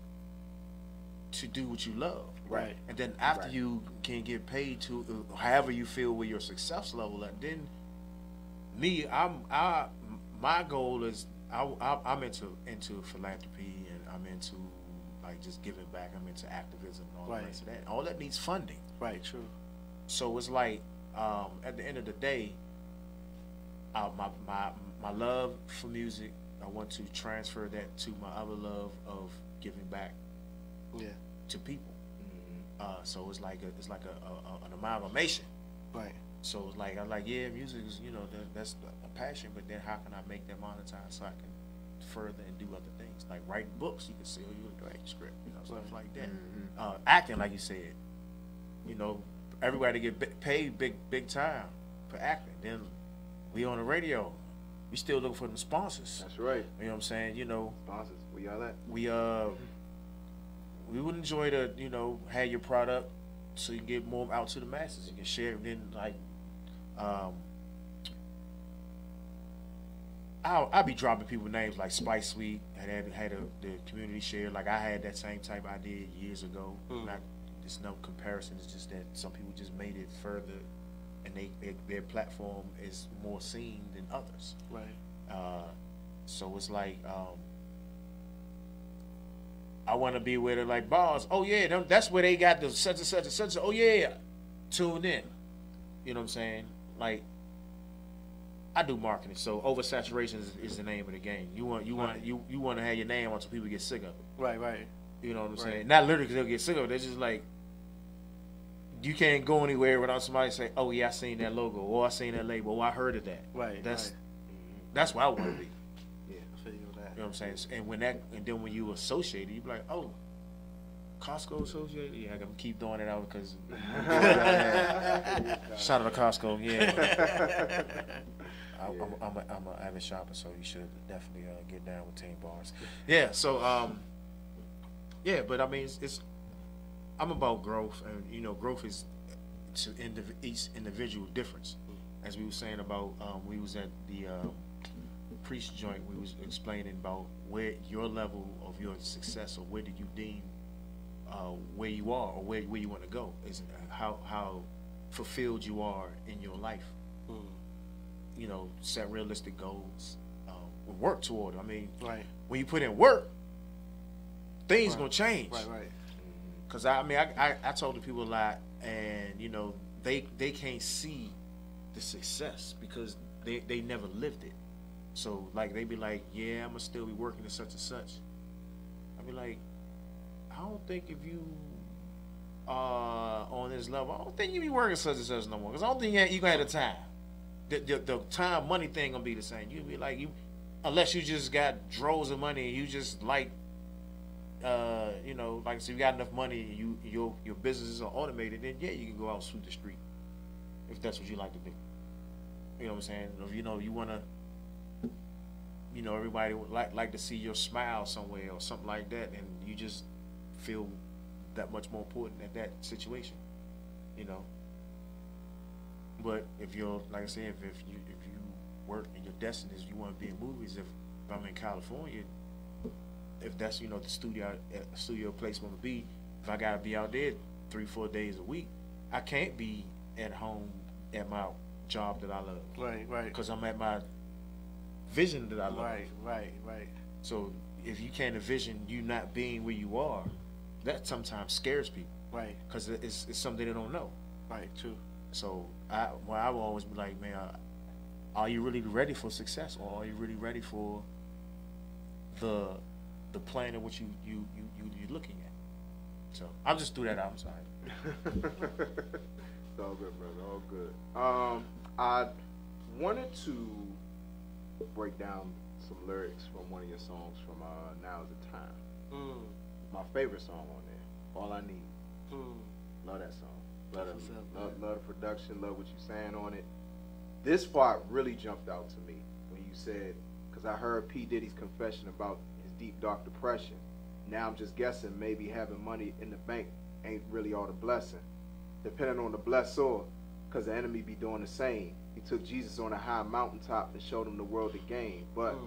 to do what you love. Right. And then after you can get paid to however you feel with your success level, and then my goal is I'm into philanthropy, and I'm into like just giving back. I'm into activism and all the rest of that. All that needs funding. Right. True. So it's like at the end of the day, my love for music, I want to transfer that to my other love of giving back. Yeah. To people. So it's like an amalgamation. Right. So it's like I'm like, yeah, music is, you know, that's a passion, but then how can I make that monetize so I can further and do other things, like writing books? You can sell you a direct script, you know, stuff like that. Acting, like you said, you know, everybody get paid big time for acting. Then we on the radio, we still looking for them sponsors. That's right. You know what I'm saying? You know, sponsors. Where y'all at? We would enjoy to, you know, have your product so you can get more out to the masses. You can share it. Then, like, I'll be dropping people names like Spice Sweet had the community share. Like I had that same type idea years ago. There's no comparison. It's just that some people just made it further, and their platform is more seen than others. Right. So it's like I want to be with it like bars. Oh yeah, that's where they got the such and such and such. Oh yeah, tune in. You know what I'm saying? Like I do marketing, so oversaturation is the name of the game. You want to have your name on so people get sick of it. Right. You know what I'm saying? Not literally because they'll get sick of it. They're just like, you can't go anywhere without somebody say, "Oh yeah, I seen that logo," or "I seen that label," or "I heard of that." Right. That's where I want to be. Yeah, I feel you on that. You know what I'm saying? And then when you associate it, you be like, "Oh, Costco associated." Yeah, I can keep doing it out because shout out to Costco. Yeah. I'm a avid shopper, so you should definitely get down with Team Bars. Yeah. So yeah, but I mean, I'm about growth, and growth is to each individual difference. As we were saying about, we was at the priest joint, we was explaining about where your level of your success, or where do you deem where you are, or where you want to go, is how fulfilled you are in your life. Set realistic goals, work toward it. I mean, when you put in work, things gonna change. Right. Cause I told the people a lot, and they can't see the success because they never lived it. So like they be like, yeah, I'm gonna still be working at such and such. I be like, I don't think if you on this level, I don't think you be working such and such no more. Cause I don't think you gonna have the time. The time money thing gonna be the same. You be like unless you just got droves of money and you just like. Like so you got enough money, your businesses are automated, then yeah, you can go out and sweep the street if that's what you like to do. You know what I'm saying? If you wanna, everybody would like to see your smile somewhere or something like that, and you just feel that much more important at that situation. But if you're like I said, if you work and your destiny is you want to be in movies, if I'm in California. If that's the studio place want to be, if I gotta be out there 3-4 days a week, I can't be at home at my job that I love. Right. Because I'm at my vision that I love. Right. So if you can't envision you not being where you are, that sometimes scares people. Right. Because it's something they don't know. Right. True. So I will always be like, man, are you really ready for success, or are you really ready for the plan in which you're looking at? So I'll just threw that out. I'm sorry. It's all good, brother. All good. I wanted to break down some lyrics from one of your songs from Now's the Time. My favorite song on there. All I Need. Love that song. Love the production. Love what you're saying on it. This part really jumped out to me when you said, because I heard P. Diddy's confession about deep dark depression. Now I'm just guessing maybe having money in the bank ain't really all the blessing, depending on the blessor, because the enemy be doing the same. He took Jesus on a high mountaintop and showed him the world again, but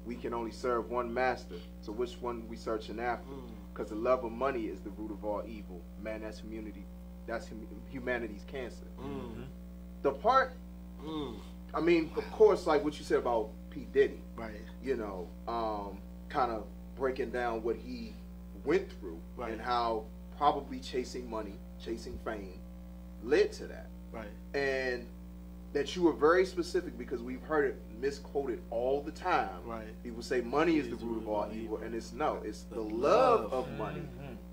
we can only serve one master, so which one we searching after? Because the love of money is the root of all evil. Man, that's humanity's cancer. The part I mean, of course, like what you said about P. Diddy, right? Kind of breaking down what he went through, right, and how probably chasing money, chasing fame led to that. Right. And that you were very specific, because we've heard it misquoted all the time. Right. People say money is the root of all evil, and it's the love of money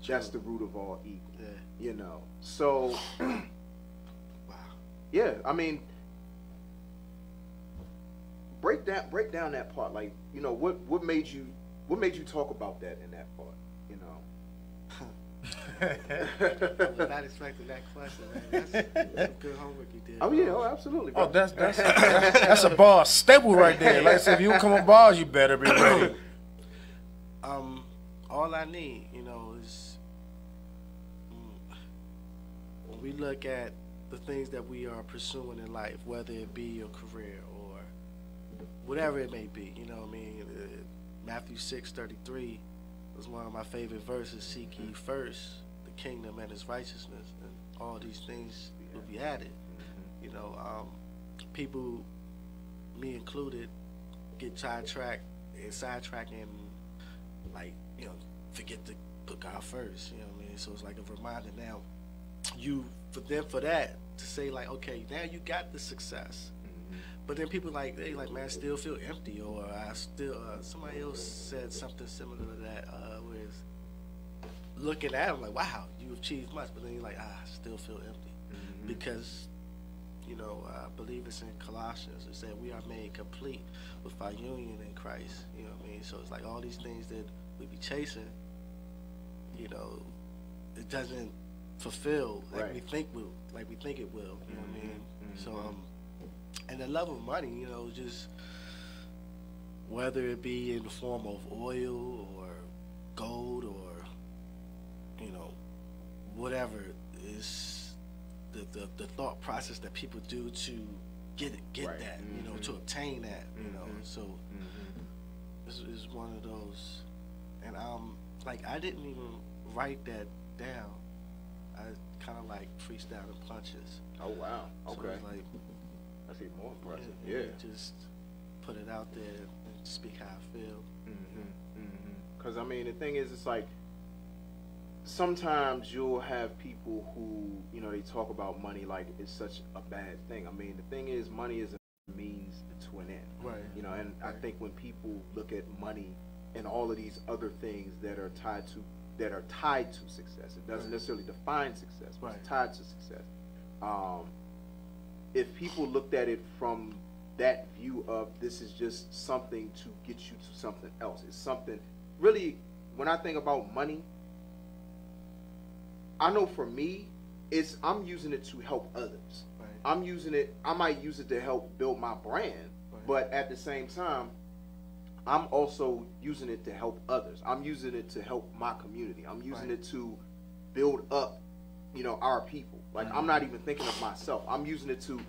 that's the root of all evil. Yeah. So wow. Yeah, I mean, break down that part. Like, what made you talk about that in that part? I was not expecting that question, man. That's good homework you did. Oh yeah, absolutely. Bro. Oh, that's a bar staple right there. Like I said, if you come on bars, you better be ready. All I need, is when we look at the things that we are pursuing in life, whether it be your career or whatever it may be. You know what I mean? Matthew 6:33 was one of my favorite verses. Seek ye first the kingdom and his righteousness, and all these things will be added. You know, people, me included, get sidetracked and, like, you know, forget to put God first. You know what I mean? So it's like a reminder now. For that to say, like, okay, now you got the success, but then people man, I still feel empty, or I still somebody else said something similar to that, where it's looking at them like, wow, you achieved much, but then you're like, I still feel empty, because, you know, I believe it's in Colossians, it said we are made complete with our union in Christ. You know what I mean? So it's like all these things that we be chasing, you know, it doesn't fulfill like we think it will. You know what I mean? So and the love of money, you know, just whether it be in the form of oil or gold or, you know, whatever is the thought process that people do to get that, you know, to obtain that, you know. So it's one of those, and like I didn't even write that down. I kind of like freestyle and punches. Oh wow! Okay. So it's like, that's even more impressive. Yeah, Yeah. just put it out there and speak how I feel. Because I mean, the thing is, it's like sometimes you'll have people who, you know, they talk about money like it's such a bad thing. I mean, the thing is, money is a means to an end. Right. You know, and I think when people look at money and all of these other things that are tied to success, it doesn't necessarily define success, but it's tied to success. If people looked at it from that view of this is just something to get you to something else, it's something really, when I think about money, I know for me, I'm using it to help others. I might use it to help build my brand, but at the same time, I'm also using it to help others. I'm using it to help my community. I'm using it to build up, you know, our people. Like, I'm not even thinking of myself. I'm using it to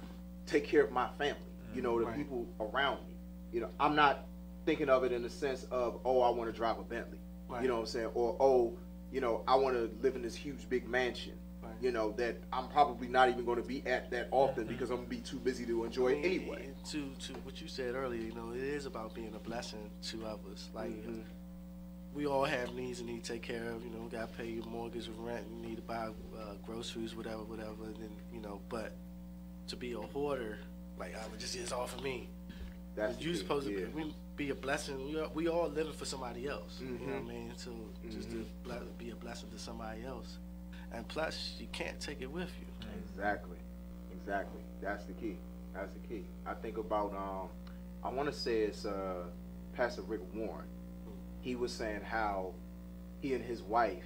take care of my family, you know, the people around me. You know, I'm not thinking of it in the sense of, oh, I want to drive a Bentley. You know what I'm saying? Or, oh, you know, I want to live in this huge, big mansion, you know, that I'm probably not even going to be at that often because I'm going to be too busy to enjoy it anyway. To what you said earlier, you know, it is about being a blessing to others. Like, we all have needs and need to take care of. You know, we got to pay your mortgage or rent. You need to buy groceries, whatever. And then, you know, but to be a hoarder, like, it's all for me. You're supposed to be a blessing. We all living for somebody else. You know what I mean? So just to be a blessing to somebody else. And plus, you can't take it with you. Exactly. That's the key. I think about, I want to say it's Pastor Rick Warren. He was saying how he and his wife,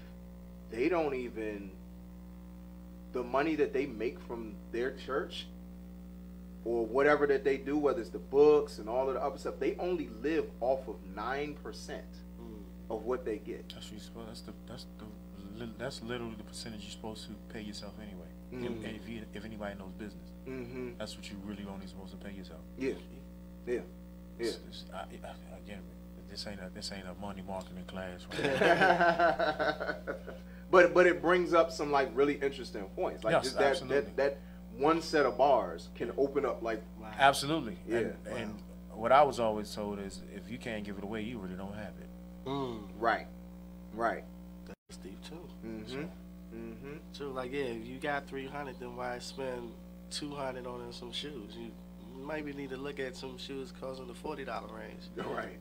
they don't even, the money that they make from their church or whatever that they do, whether it's the books and all of the other stuff, they only live off of 9% of what they get. That's literally the percentage you're supposed to pay yourself anyway. If anybody knows business, that's what you really only supposed to pay yourself. Yeah. Again, this ain't a money marketing class. Right? but it brings up some like really interesting points. Like just that one set of bars can open up like absolutely. And what I was always told is if you can't give it away, you really don't have it. Right. That's deep too. So like, if you got 300, then why spend 200 on some shoes? You maybe need to look at some shoes costing the $40 range. Right.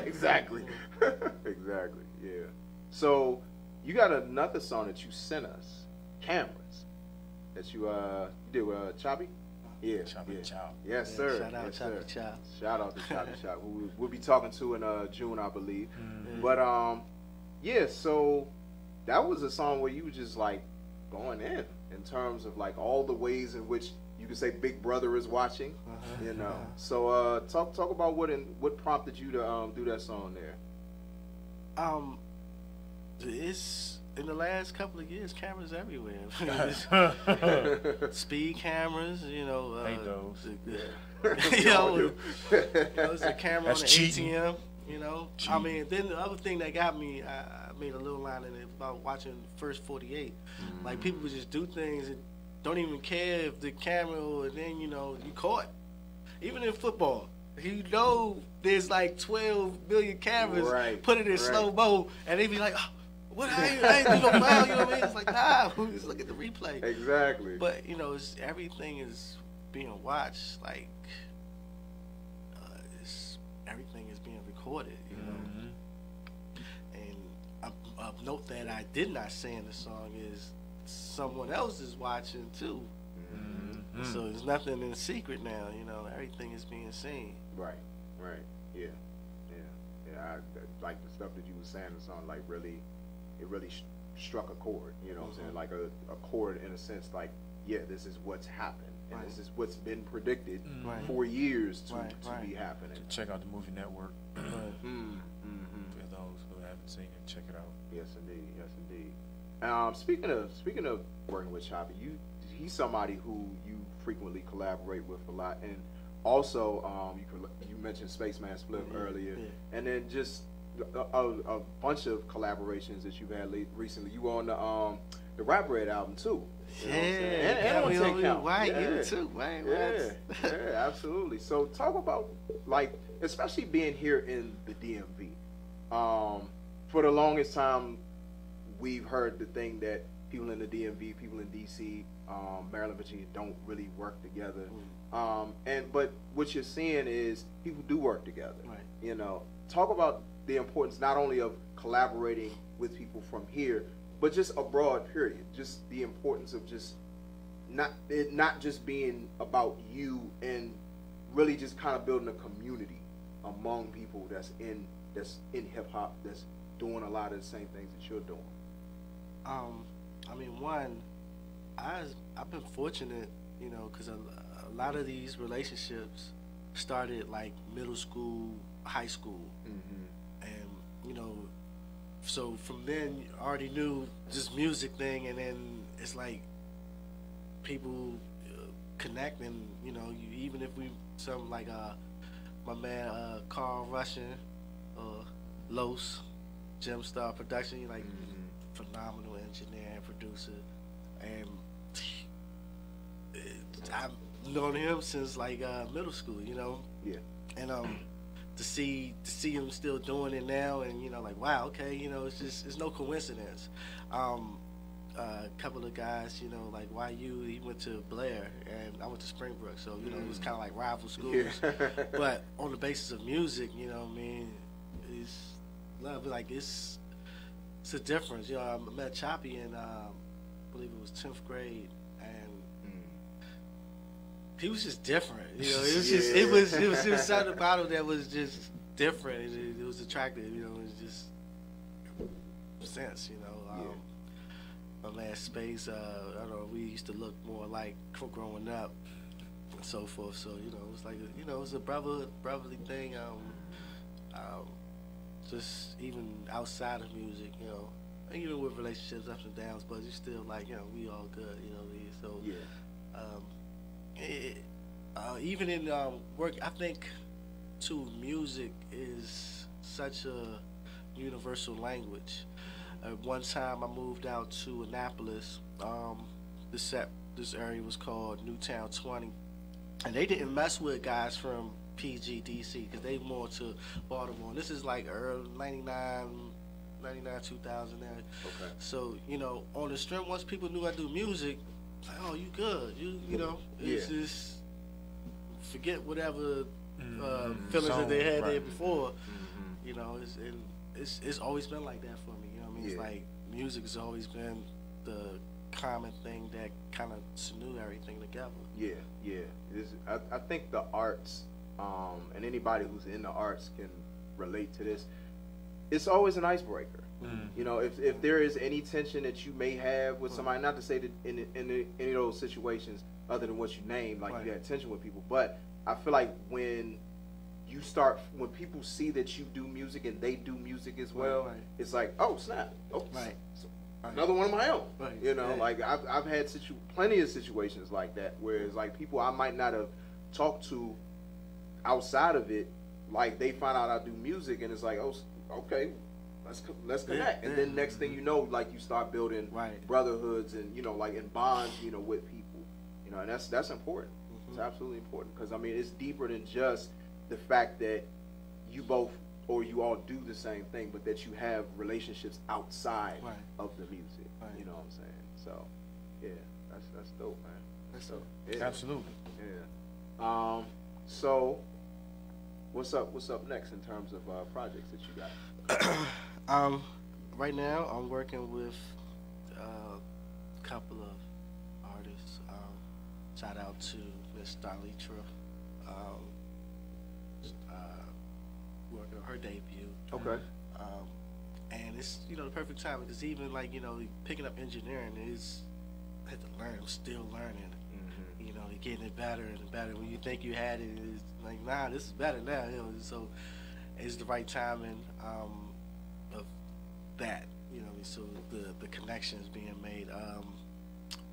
Exactly. Yeah. So you got another song that you sent us, Cameras, that you did with Choppy. Yeah. Choppy Chop. Yes, sir. Shout out Choppy Chop. Shout out to Choppy Chop, who we'll be talking to in June, I believe. But yeah, so that was a song where you were just like going in terms of like all the ways in which you could say Big Brother is watching, you know. So talk about what prompted you to do that song there. It's in the last couple of years, cameras everywhere. Speed cameras, you know. Hate those. There's a camera That's on the cheating. ATM. You know, I mean, then the other thing that got me, I made a little line in it about watching First 48. Like, people would just do things and don't even care if the camera, or then, you know, you caught. Even in football, you know, there's like 12 million cameras put it in slow-mo, and they be like, oh, what, I ain't do no foul, you know what I mean? It's like, nah, just look at the replay. Exactly. But, you know, everything is being watched, like, everything is being recorded, you know. And a note that I did not say in the song is someone else is watching too. So there's nothing in secret now, you know. Everything is being seen. Right. Yeah. I like the stuff that you were saying in the song. Like, really, it really struck a chord. You know what I'm saying? Like a chord in a sense. Like, yeah, this is what's happened. And this is what's been predicted for years to be happening. Check out the Movie Network. For those who haven't seen it, check it out. Yes, indeed. Speaking of working with Choppy, he's somebody who you frequently collaborate with a lot, and also you mentioned Spaceman Split earlier, and then just a bunch of collaborations that you've had recently. You were on the Rap Red album too. You know you too, man. Yeah, absolutely. So talk about, like, especially being here in the DMV. For the longest time, we've heard the thing that people in the DMV, people in DC, Maryland, Virginia don't really work together. But what you're seeing is people do work together. Right. You know, talk about the importance not only of collaborating with people from here, but just abroad, period. Just the importance of just not just being about you, and really just kind of building a community among people that's in hip hop, that's doing a lot of the same things that you're doing. I mean, I've been fortunate, you know, because a lot of these relationships started like middle school, high school, and you know. So from then, I already knew this music thing, and then it's like people connect, and you know, even if we something like my man Carl Russian, Los, Gemstar Production, like phenomenal engineer and producer, and I've known him since like middle school, you know. Yeah. And to see him still doing it now, and you know, like, wow, okay, you know, it's no coincidence. A couple of guys, you know, like YU, he went to Blair, and I went to Springbrook, so you know, it was kind of like rival schools. But on the basis of music, you know, what I mean, it's love, like it's a difference. You know, I met Choppy in I believe it was 10th grade, and he was just different. You know, it was just it was something about him that was just different. It was attractive. You know, it was just sense. You know, my man Space. I don't know. We used to look more alike growing up, and so forth. So you know, it was like it was a brotherly thing. Just even outside of music, you know, and even with relationships, ups and downs, but it's still like, you know, we all good. You know, so even in work, I think too, music is such a universal language. One time I moved out to Annapolis. This area was called Newtown 20, and they didn't mess with guys from PGDC because they more to Baltimore. And this is like early 99, 2000 there. Okay. So, you know, on the strength, once people knew I do music, like, oh, you good. You know, it's just forget whatever feelings that they had there before. You know, it's always been like that for me. You know what I mean? It's like music has always been the common thing that kind of snewed everything together. I think the arts, and anybody who's in the arts can relate to this. It's always an icebreaker. You know, if there is any tension that you may have with somebody, not to say that in any of those situations other than what you named, like you had tension with people, but I feel like when people see that you do music and they do music as well, it's like, oh snap, another one of my own. Right. You know, Yeah. like I've had plenty of situations like that where it's like people I might not have talked to outside of it, like they find out I do music and it's like, oh, okay, let's connect. And then next thing you know, like you start building brotherhoods and, you know, like in bonds, you know, with people, you know, and that's important. It's absolutely important because I mean it's deeper than just the fact that you both or you all do the same thing, but that you have relationships outside of the music. You know what I'm saying? So, yeah, that's dope, man. That's dope. Yeah. Absolutely. Yeah. So, what's up next in terms of projects that you got? Right now, I'm working with a couple of artists. Shout out to Miss Darlitra. Working on her debut. Okay. And it's, you know, the perfect time because even like, you know, picking up engineering is, I had to learn. I'm still learning. You know, you're getting it better and better. When you think you had it, it's like, nah, this is better now. You know, so it's the right timing of that. You know, so the connections being made,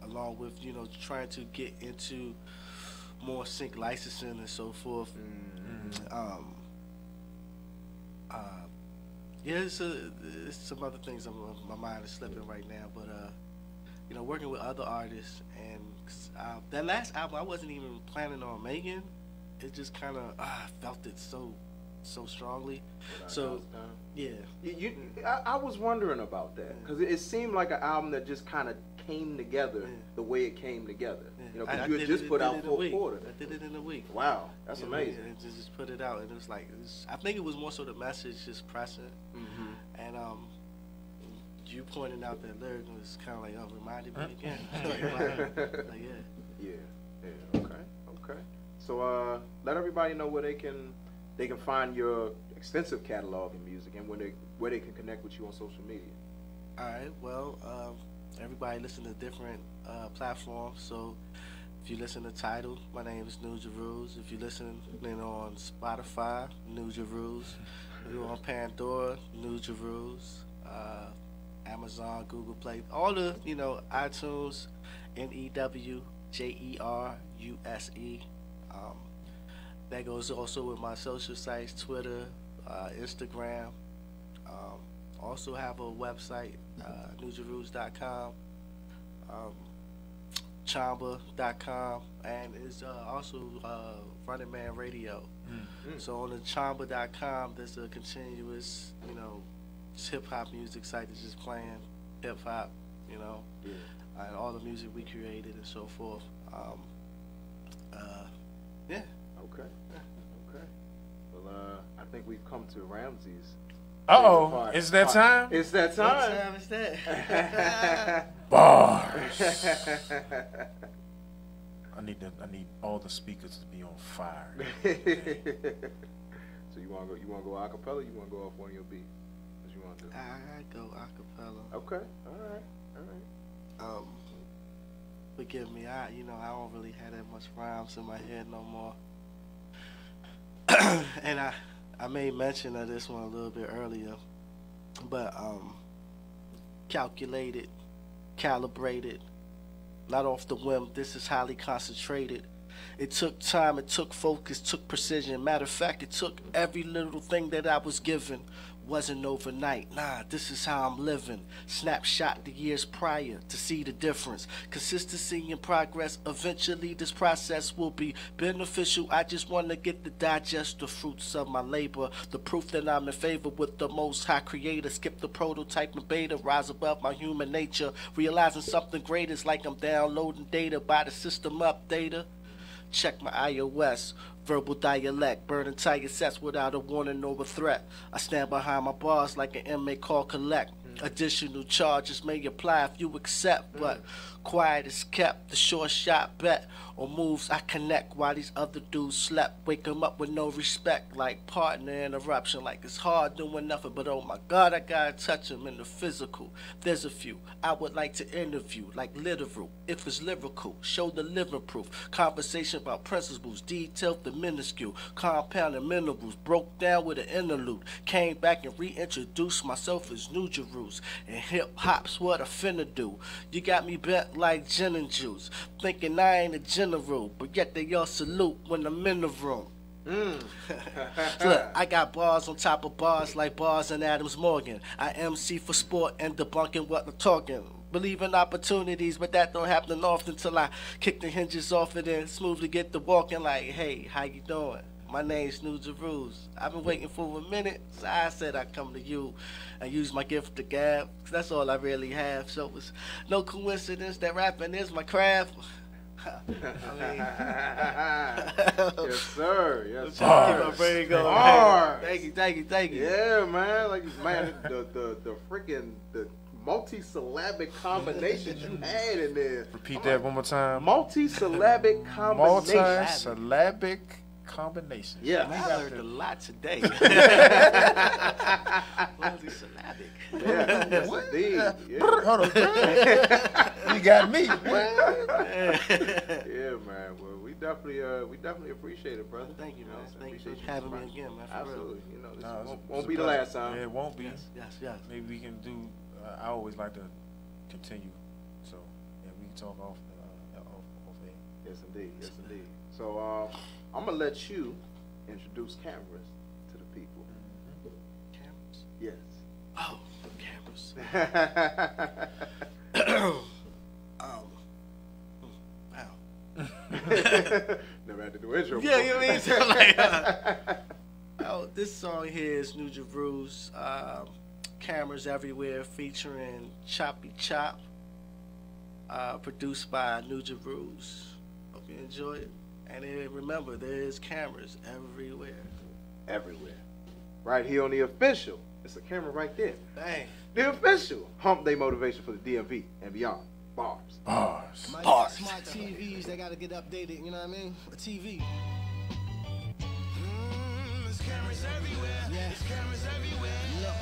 along with, you know, trying to get into more sync licensing and so forth. Yeah, it's some other things my mind is slipping right now, but you know, working with other artists and that last album I wasn't even planning on making. It just kind of I felt it so strongly. So yeah, I was wondering about that because it seemed like an album that just kind of came together the way it came together. You know, because you had just put out 4 quarters. I did it in a week. Wow, that's amazing. And just put it out, and it was like I think it was more so the message just pressing, and you pointing out that lyric was kind of like reminded me again. Like, yeah. Okay. So let everybody know where they can find your extensive catalog in music and where they can connect with you on social media. All right. Well, everybody listen to different platforms. So if you listen to Tidal, my name is New Jeruse. If you listen on Spotify, New Jeruse. If you're on Pandora, New Jeruse. Amazon, Google Play, all the, you know, iTunes, NEWJERUSE. That goes also with my social sites, Twitter, Instagram. Also have a website, newjeruse.com, chamba.com, and it's also Running Man Radio. So on the chamba.com, there's a continuous, you know, hip-hop music site that's just playing hip-hop, you know, and all the music we created and so forth. Yeah. Okay. Well, I think we've come to Ramsey's. It's that time? It's that time. What time is that? Bars. I need all the speakers to be on fire. So you want to go a cappella? Or you want to go off one of your beats? What you want to do? I go acapella. Okay. All right. Forgive me. I don't really have that much rhymes in my head no more. And I made mention of this one a little bit earlier, but calculated, calibrated, not off the whim. This is highly concentrated. It took time, it took focus, took precision. Matter of fact, it took every little thing that I was given. Wasn't overnight. Nah, this is how I'm living. Snapshot the years prior to see the difference. Consistency and progress. Eventually this process will be beneficial. I just want to get to digest the fruits of my labor. The proof that I'm in favor with the most high creator. Skip the prototype and beta. Rise above my human nature. Realizing something great is like I'm downloading data by the system updater. Check my iOS, verbal dialect, burning tiger sets without a warning or a threat. I stand behind my bars like an inmate called collect. Additional charges may apply if you accept, but quiet is kept. The short shot bet or moves I connect while these other dudes slept. Wake them up with no respect, like partner interruption, like it's hard doing nothing, but oh my God, I gotta touch them in the physical. There's a few I would like to interview, like literal, if it's lyrical, show the living proof. Conversation about principles, detailed the minuscule. Compounded minerals, broke down with an interlude. Came back and reintroduced myself as New Jeruse. And hip hop's what I finna do. You got me bent like gin and juice. Thinking I ain't a general, but yet they all salute when I'm in the room. Look, I got bars on top of bars like bars and Adams Morgan. I MC for sport and debunking what I'm talking. Believe in opportunities, but that don't happen often till I kick the hinges off it and smoothly get the walking like, hey, how you doing? My name's New Jeruse. I've been waiting for a minute, so I said I'd come to you and use my gift to gab. That's all I really have, so it's no coincidence that rapping is my craft. Yes, sir. Yes, sir. Keep my brain going. Thank you. Yeah, man. Like, man, the freaking the multi-syllabic combinations you had in there. Repeat that one more time. Multi-syllabic combinations. Multi-syllabic combinations. Yeah, I learned a lot today. Multi-syllabic. Yeah, yes, indeed. Yeah. Hold on. You got me. Yeah, man. Well, we definitely appreciate it, brother. Thank you, man. Thank you for having me again, man. Absolutely. You know, this won't be the last time. Yeah, it won't be. Yes. Maybe we can do. I always like to continue, so yeah, we can talk off air. Yes, indeed. So I'm gonna let you introduce cameras to the people. Cameras? Yes. Oh, cameras. Wow. Never had to do intro. Yeah, you know what I mean? So like, this song here is New Jeruse. Cameras Everywhere featuring Choppy Chop. Produced by New Jeruse. Hope you enjoy it. And remember, there's cameras everywhere. Everywhere. Right here on the official. It's a camera right there. Dang. The official Hump Day motivation for the DMV and beyond. Bars. Smart TVs, they gotta get updated, you know what I mean? A TV. There's cameras everywhere. Yeah. There's cameras everywhere. Look.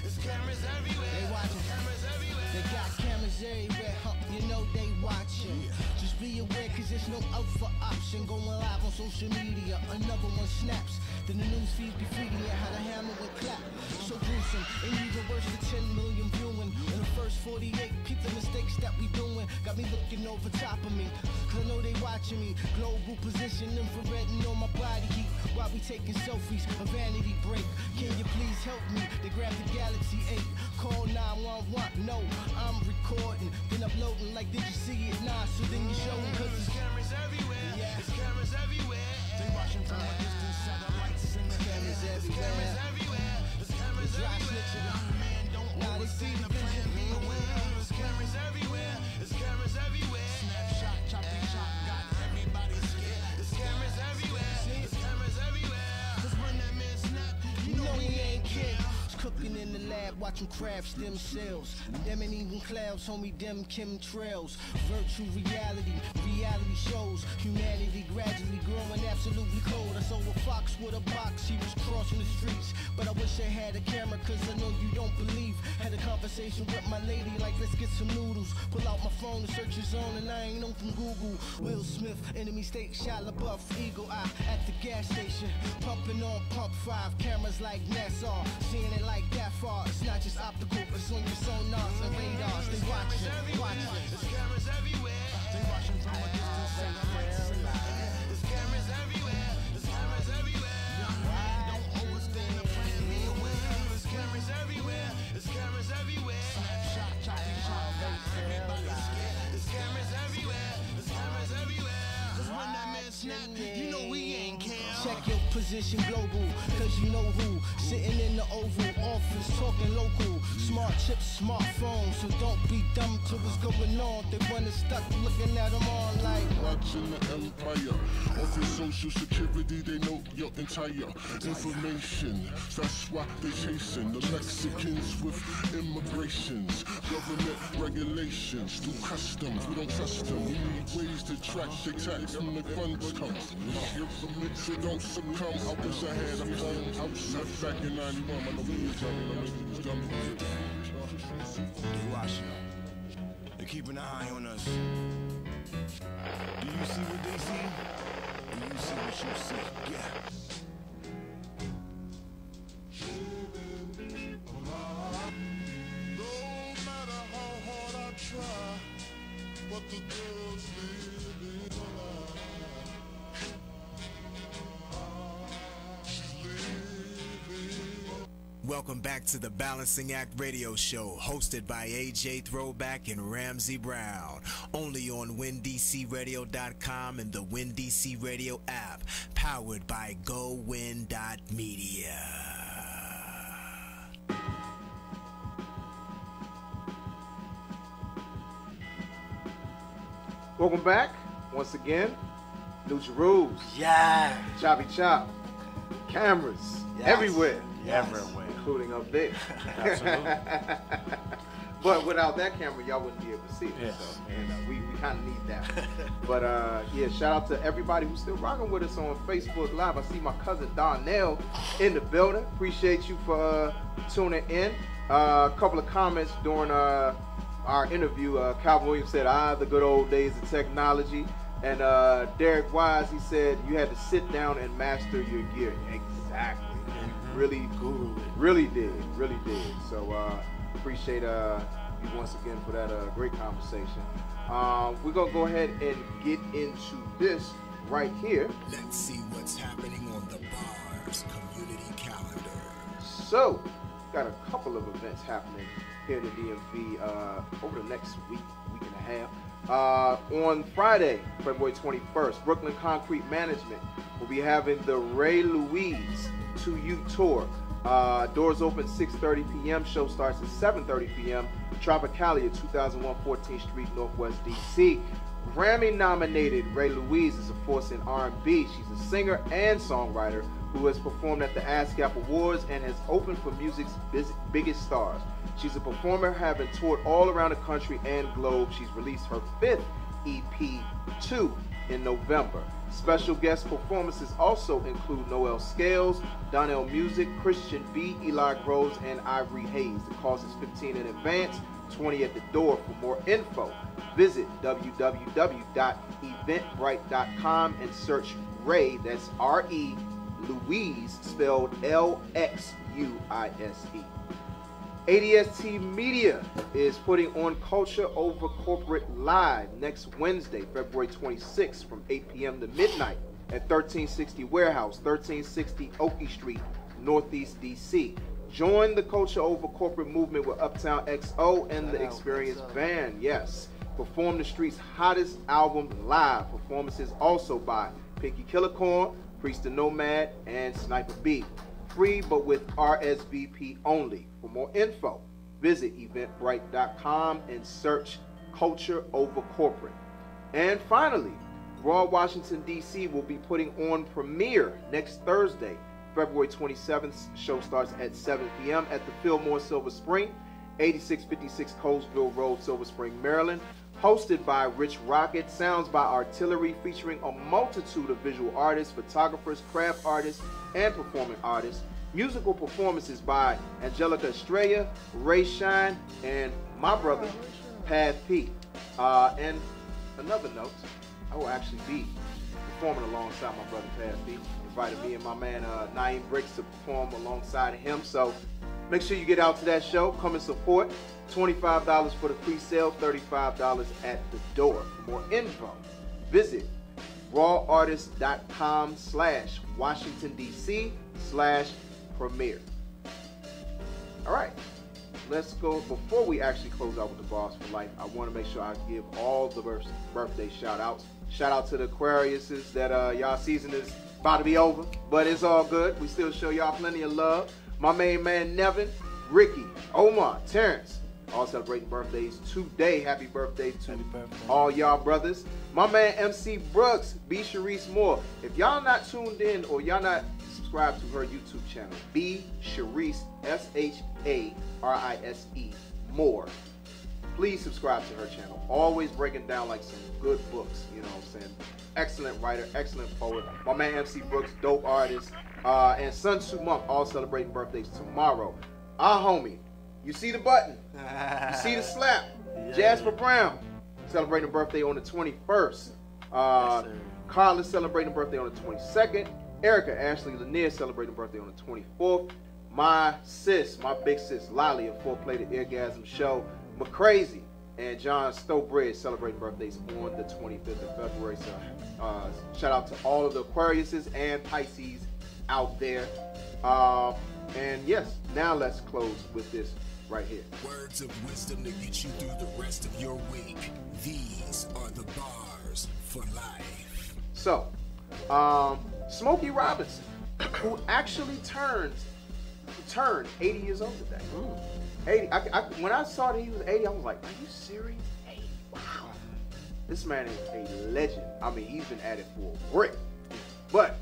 There's cameras everywhere. They watching. Cameras everywhere. They got cameras everywhere, huh? You know they watching. Just be aware, cause there's no other option. Going live on social media, another one snaps. Then the news feed be feeding you how the hammer would clap. So gruesome, and even worse than 10 million viewing. In the first 48, peep the mistakes that we doing. Got me looking over top of me, cause I know they watching me. Global position, infrared and on my body heat. While we taking selfies, a vanity break. Can you please help me? They grab the Galaxy 8, call 911. No, I'm recording, then uploading like, did you see it? Nah, so then you show them, cause There's cameras everywhere. Yeah. There's cameras everywhere. They watching from a distance, satellites in the cameras everywhere. Cameras everywhere. There's cameras Dry everywhere. snitching. Man, don't Nah, they see the vision. There's cameras everywhere. There's cameras everywhere. Snapshot, choppy chop, got everybody scared. There's cameras everywhere. There's cameras everywhere. Cause when that man snap, you know he ain't kid. Cooking in the lab, watching craft stem cells. Them ain't even clouds, homie, them chemtrails. Virtual reality shows. Humanity gradually growing absolutely cold. I saw a fox with a box, he was crossing the streets. But I wish I had a camera, cause I know you don't believe. Had a conversation with my lady, like let's get some noodles. Pull out my phone, the search is on, and I ain't on from Google. Will Smith, enemy state, shot LaBeouf, eagle eye at the gas station. Pumping on pump 5, cameras like Nassau. Seeing it like that far, it's not just optical, it's on your sonars and radars. They watching. There's cameras everywhere. They watching from a distance, satellites in the air. There's cameras everywhere. There's cameras everywhere. Don't overstand the plan, me a win. There's cameras everywhere. There's cameras everywhere. Snapshot, choppy chop, Everybody's scared. There's cameras everywhere. There's cameras everywhere. Cause when that man snap, you know we ain't care. Check your position global, cause you know who. Sitting in the Oval Office, talking local. Smart chips, smartphones, so don't be dumb to what's going on. They wanna stuck looking at them all like watching the empire. Off your social security, they know your entire information. That's why they chasing the Mexicans with immigrations. Government regulations, do customs, we don't trust them. We need ways to track the tax when the funds come. So don't succumb, I wish I had a phone outside back in 91. I know we was dumb. They watching. They're keeping an eye on us. Do you see what they see? Do you see what you see? Yeah. No matter how hard I try, but the girls living alive. Welcome back to the Balancing Act Radio Show, hosted by AJ Throwback and Ramsey Brown. Only on WinDCRadio.com and the WinDC Radio app, powered by GoWin.media. Welcome back once again. New Jeruse. Yeah. Choppy Chop. Cameras. Yes. Everywhere. Yes. Everywhere. Including up there. Absolutely. But without that camera, y'all wouldn't be able to see it. Yes. So, and we kind of need that. But yeah, shout out to everybody who's still rocking with us on Facebook Live. I see my cousin Donnell in the building. Appreciate you for tuning in. A couple of comments during our interview. Calvin Williams said, the good old days of technology. And Derek Wise, he said, you had to sit down and master your gear. Exactly. Really did. So appreciate you once again for that great conversation. We're going to go ahead and get into this right here. Let's see what's happening on the Bars community calendar. So, got a couple of events happening here in the DMV over the next week and a half. On Friday, February 21st, Brooklyn Concrete Management will be having the Ray Louise To You Tour. Doors open 6:30 p.m. Show starts at 7:30 p.m. Tropicalia, 2001 14th Street, Northwest DC. Grammy-nominated Ray Louise is a force in R&B. She's a singer and songwriter who has performed at the ASCAP Awards and has opened for music's biggest stars. She's a performer, having toured all around the country and globe. She's released her 5th EP, 2, in November. Special guest performances also include Noel Scales, Donnell Music, Christian B, Eli Groves, and Ivory Hayes. The cost is $15 in advance, $20 at the door. For more info, visit www.eventbrite.com and search Ray, that's R-E, Louise, spelled L-X-U-I-S-E. ADST Media is putting on Culture Over Corporate Live next Wednesday, February 26th from 8 p.m. to midnight at 1360 Warehouse, 1360 Oakey Street, Northeast DC. Join the Culture Over Corporate movement with Uptown XO and the Experience Band. Yes, perform the street's hottest album live. Performances also by Pinky Killicorn, Priest the Nomad, and Sniper B. Free, but with RSVP only. For more info, visit eventbrite.com and search Culture Over Corporate. And finally, Raw Washington, D.C. will be putting on Premiere next Thursday, February 27th. Show starts at 7 p.m. at the Fillmore Silver Spring, 8656 Colesville Road, Silver Spring, Maryland. Hosted by Rich Rocket, sounds by Artillery, featuring a multitude of visual artists, photographers, craft artists, and performing artists. Musical performances by Angelica Estrella, Ray Shine, and my brother, Pad P. And another note, I will actually be performing alongside my brother, Pad P. Invited me and my man, Naeem Bricks, to perform alongside him. So make sure you get out to that show. Come and support. $25 for the pre-sale, $35 at the door. For more info, visit rawartist.com/Washington DC/premiere. All right, let's go. Before we actually close out with the Boss for Life, I want to make sure I give all the birthday shout outs. Shout out to the Aquariuses that y'all season is about to be over, but it's all good. We still show y'all plenty of love. My main man Nevin, Ricky, Omar, Terrence, all celebrating birthdays today. Happy birthday to all y'all brothers. My man MC Brooks, B. Jeruse Moore. If y'all not tuned in or y'all not subscribed to her YouTube channel, B. Jeruse, S-H-A-R-I-S-E, Moore. Please subscribe to her channel. Always breaking down like some good books, you know what I'm saying? Excellent writer, excellent poet. My man MC Brooks, dope artist. And Sun Tzu Monk, all celebrating birthdays tomorrow. Our homie, you see the button, you see the slap. Jasper Brown, celebrating a birthday on the 21st. Carla's celebrating a birthday on the 22nd. Erica Ashley Lanier celebrating a birthday on the 24th. My sis, my big sis, Lolly of Foreplay the Eargasm Show. McCrazy and John Stowbridge celebrating birthdays on the 25th of February. So shout out to all of the Aquariuses and Pisces out there. And yes, now let's close with this right here. Words of wisdom to get you through the rest of your week. These are the bars for life. So, Smokey Robinson, who actually turned 80 years old today. 80. When I saw that he was 80, I was like, are you serious? 80? Wow. This man is a legend. I mean, he's been at it for a brick. But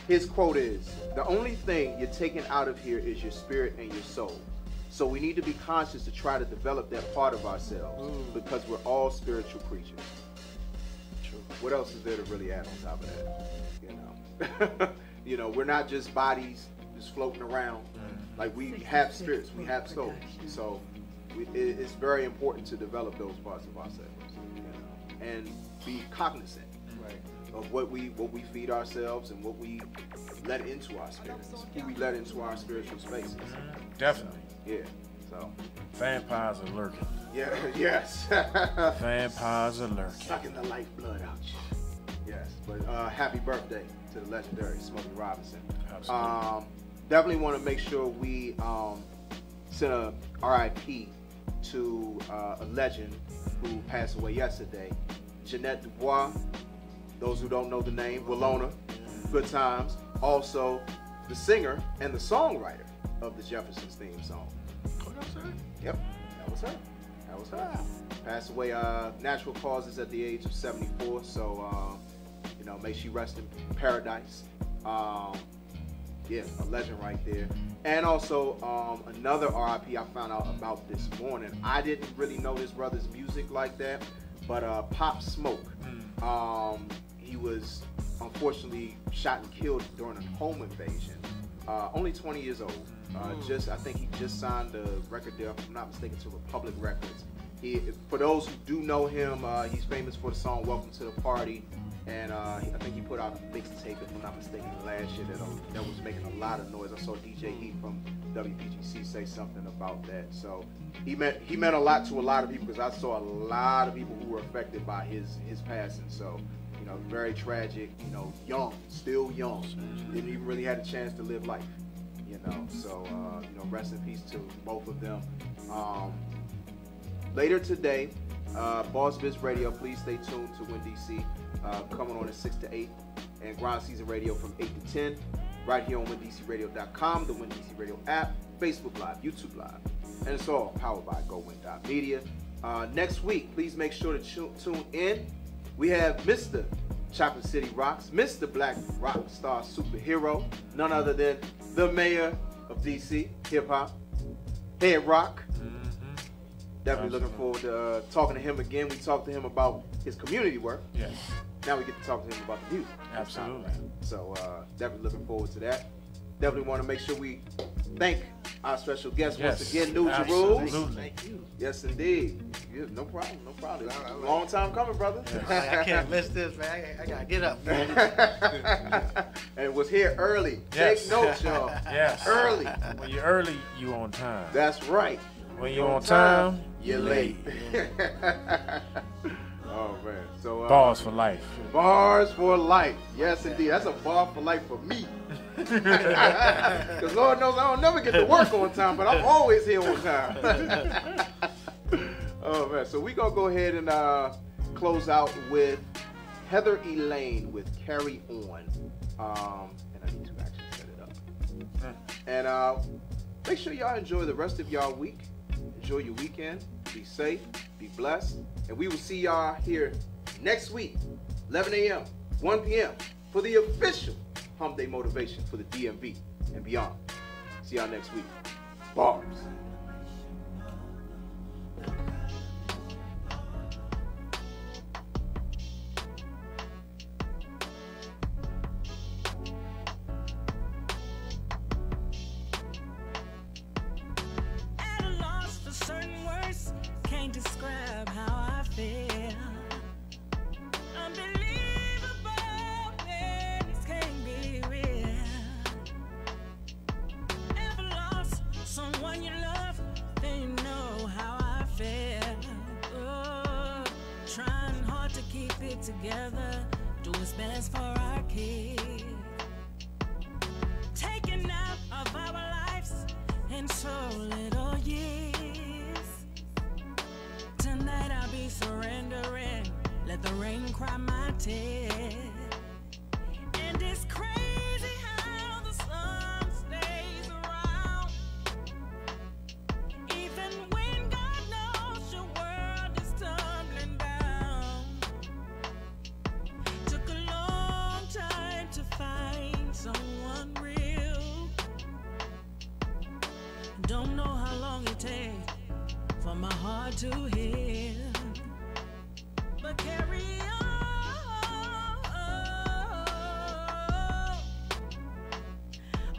his quote is, the only thing you're taking out of here is your spirit and your soul. So we need to be conscious to try to develop that part of ourselves because we're all spiritual creatures. True. What else is there to really add on top of that? You know, you know, we're not just bodies just floating around. Like we have spirits, we have souls. So it's very important to develop those parts of ourselves, you know, and be cognizant of what we feed ourselves and what we let into our spirits, who we let into our spiritual spaces. Definitely. Yeah. So vampires are lurking. Yeah. Yes. Vampires are lurking. Sucking the lifeblood out you. Yes. But happy birthday to the legendary Smokey Robinson. Absolutely. Definitely want to make sure we send a RIP to a legend who passed away yesterday, Jeanette Dubois. Those who don't know the name, Willona, Good Times. Also, the singer and the songwriter of the Jeffersons theme song. Oh, that was her? Yep, that was her. That was her. Passed away natural causes at the age of 74. So, you know, may she rest in paradise. Yeah, a legend right there. And also another RIP I found out about this morning. I didn't really know this brother's music like that, but Pop Smoke. He was unfortunately shot and killed during a home invasion. Only 20 years old. I think he just signed a record deal, if I'm not mistaken, to Republic Records. For those who do know him, he's famous for the song "Welcome to the Party," and I think he put out a mixtape, if I'm not mistaken, last year that was making a lot of noise. I saw DJ Heat from WPGC say something about that. So he meant a lot to a lot of people because I saw a lot of people who were affected by his passing. So, you know, very tragic. You know, young, still young, didn't even really have a chance to live life. You know, so you know, rest in peace to both of them. Later today, Boss Biz Radio, please stay tuned to Win DC, coming on at 6 to 8, and Grind Season Radio from 8 to 10, right here on WinDCRadio.com, the Win DC Radio app, Facebook Live, YouTube Live, and it's all powered by GoWin.media. Next week, please make sure to tune in. We have Mr. Chocolate City Rocks, Mr. Black Rock Star Superhero, none other than the mayor of DC, hip hop, Head Rock. Definitely looking forward to talking to him again. We talked to him about his community work. Yes. Now we get to talk to him about the music. Absolutely. So definitely looking forward to that. Definitely want to make sure we thank our special guest once again, New Jeruse. Thank you. Yes, indeed. Yeah, no problem, no problem. Long time coming, brother. I can't miss this, man. I gotta get up. And was here early. Yes. Take notes, y'all. Yes. Early. When you're early, you on time. That's right. When you're on time, you're late. Oh man. So bars for life. Bars for life. Yes, indeed. That's a bar for life for me. Because Lord knows I don't never get to work on time, but I'm always here on time. Oh man. So we're gonna go ahead and close out with Heather Elaine with Carry On. And I need to actually set it up. And make sure y'all enjoy the rest of y'all week. Enjoy your weekend. Be safe. Be blessed. And we will see y'all here next week, 11 a.m., 1 p.m. for the official Hump Day Motivation for the DMV and beyond. See y'all next week. Bars. At a loss for certain words, can't describe how I together, do what's best for our kids. Taking out of our lives in so little years. Tonight I'll be surrendering, let the rain cry my tears. And it's crazy how the sun stays around, even when God knows your world is tumbling down. Took a long time to find someone real. Don't know how long it takes for my heart to heal, but carry on.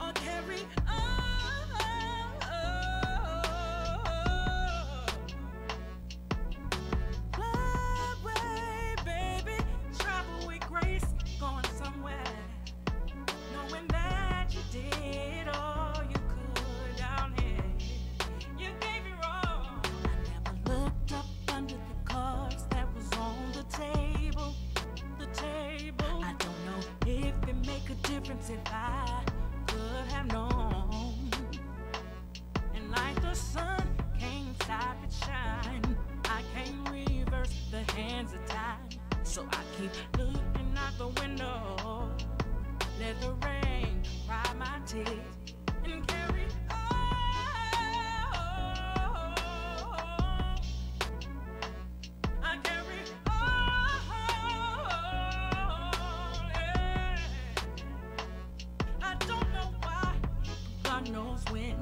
Or carry on. Love way, baby, travel with grace, going somewhere, knowing that you did all you could down here. You gave your all. I never looked up under the cards that was on the table. The table. I don't know if it make a difference if I could have known. And like the sun can't stop it shine, I can't reverse the hands of time. So I keep looking out the window, let the rain dry my tears, and carry on. I carry on. Yeah. I don't know why, God knows when.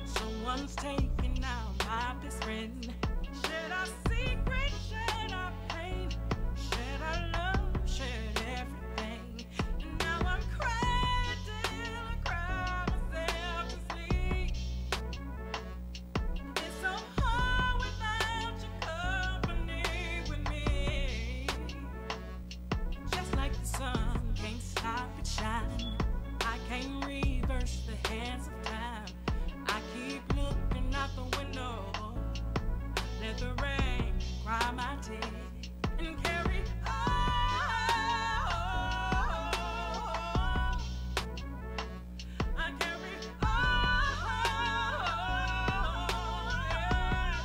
Someone's taking out my best friend. Shared our secret, shared our pain, shared our love, shared everything. And now I'm crying till I cry myself to sleep. It's so hard without your company with me. Just like the sun can't stop it shine, I can't reverse the hands of time. I keep looking out the window, let the rain cry my tears, and carry on. I carry on. Yeah.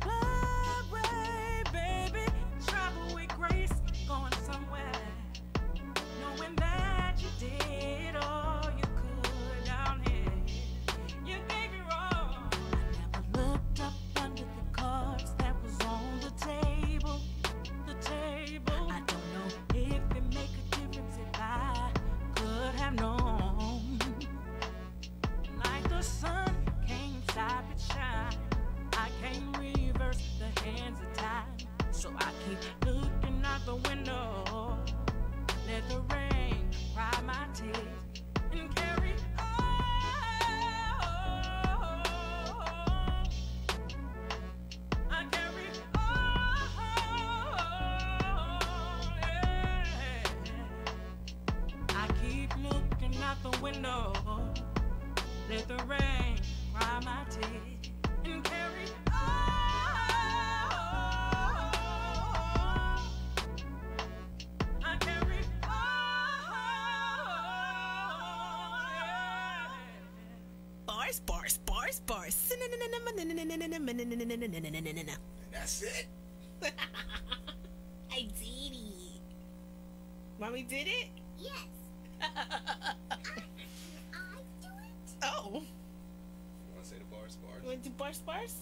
Love way, baby, travel with grace, going somewhere, knowing that you did all you could down here. You gave your all. I never looked up under the cards that was on the table. The table. I don't know if it make a difference if I could have known. Like the sun can't stop it shine, I can't reverse the hands of time. So I keep looking out the window, let the rain dry my tears, and carry on. I carry on. Yeah. I keep looking out the window, let the rain dry my tears, and carry on. I carry Bars, bars, bars, bars. That's it. I did it. Mommy did it? Yes. Oh. You want to say the bars? You want to do bars, bars?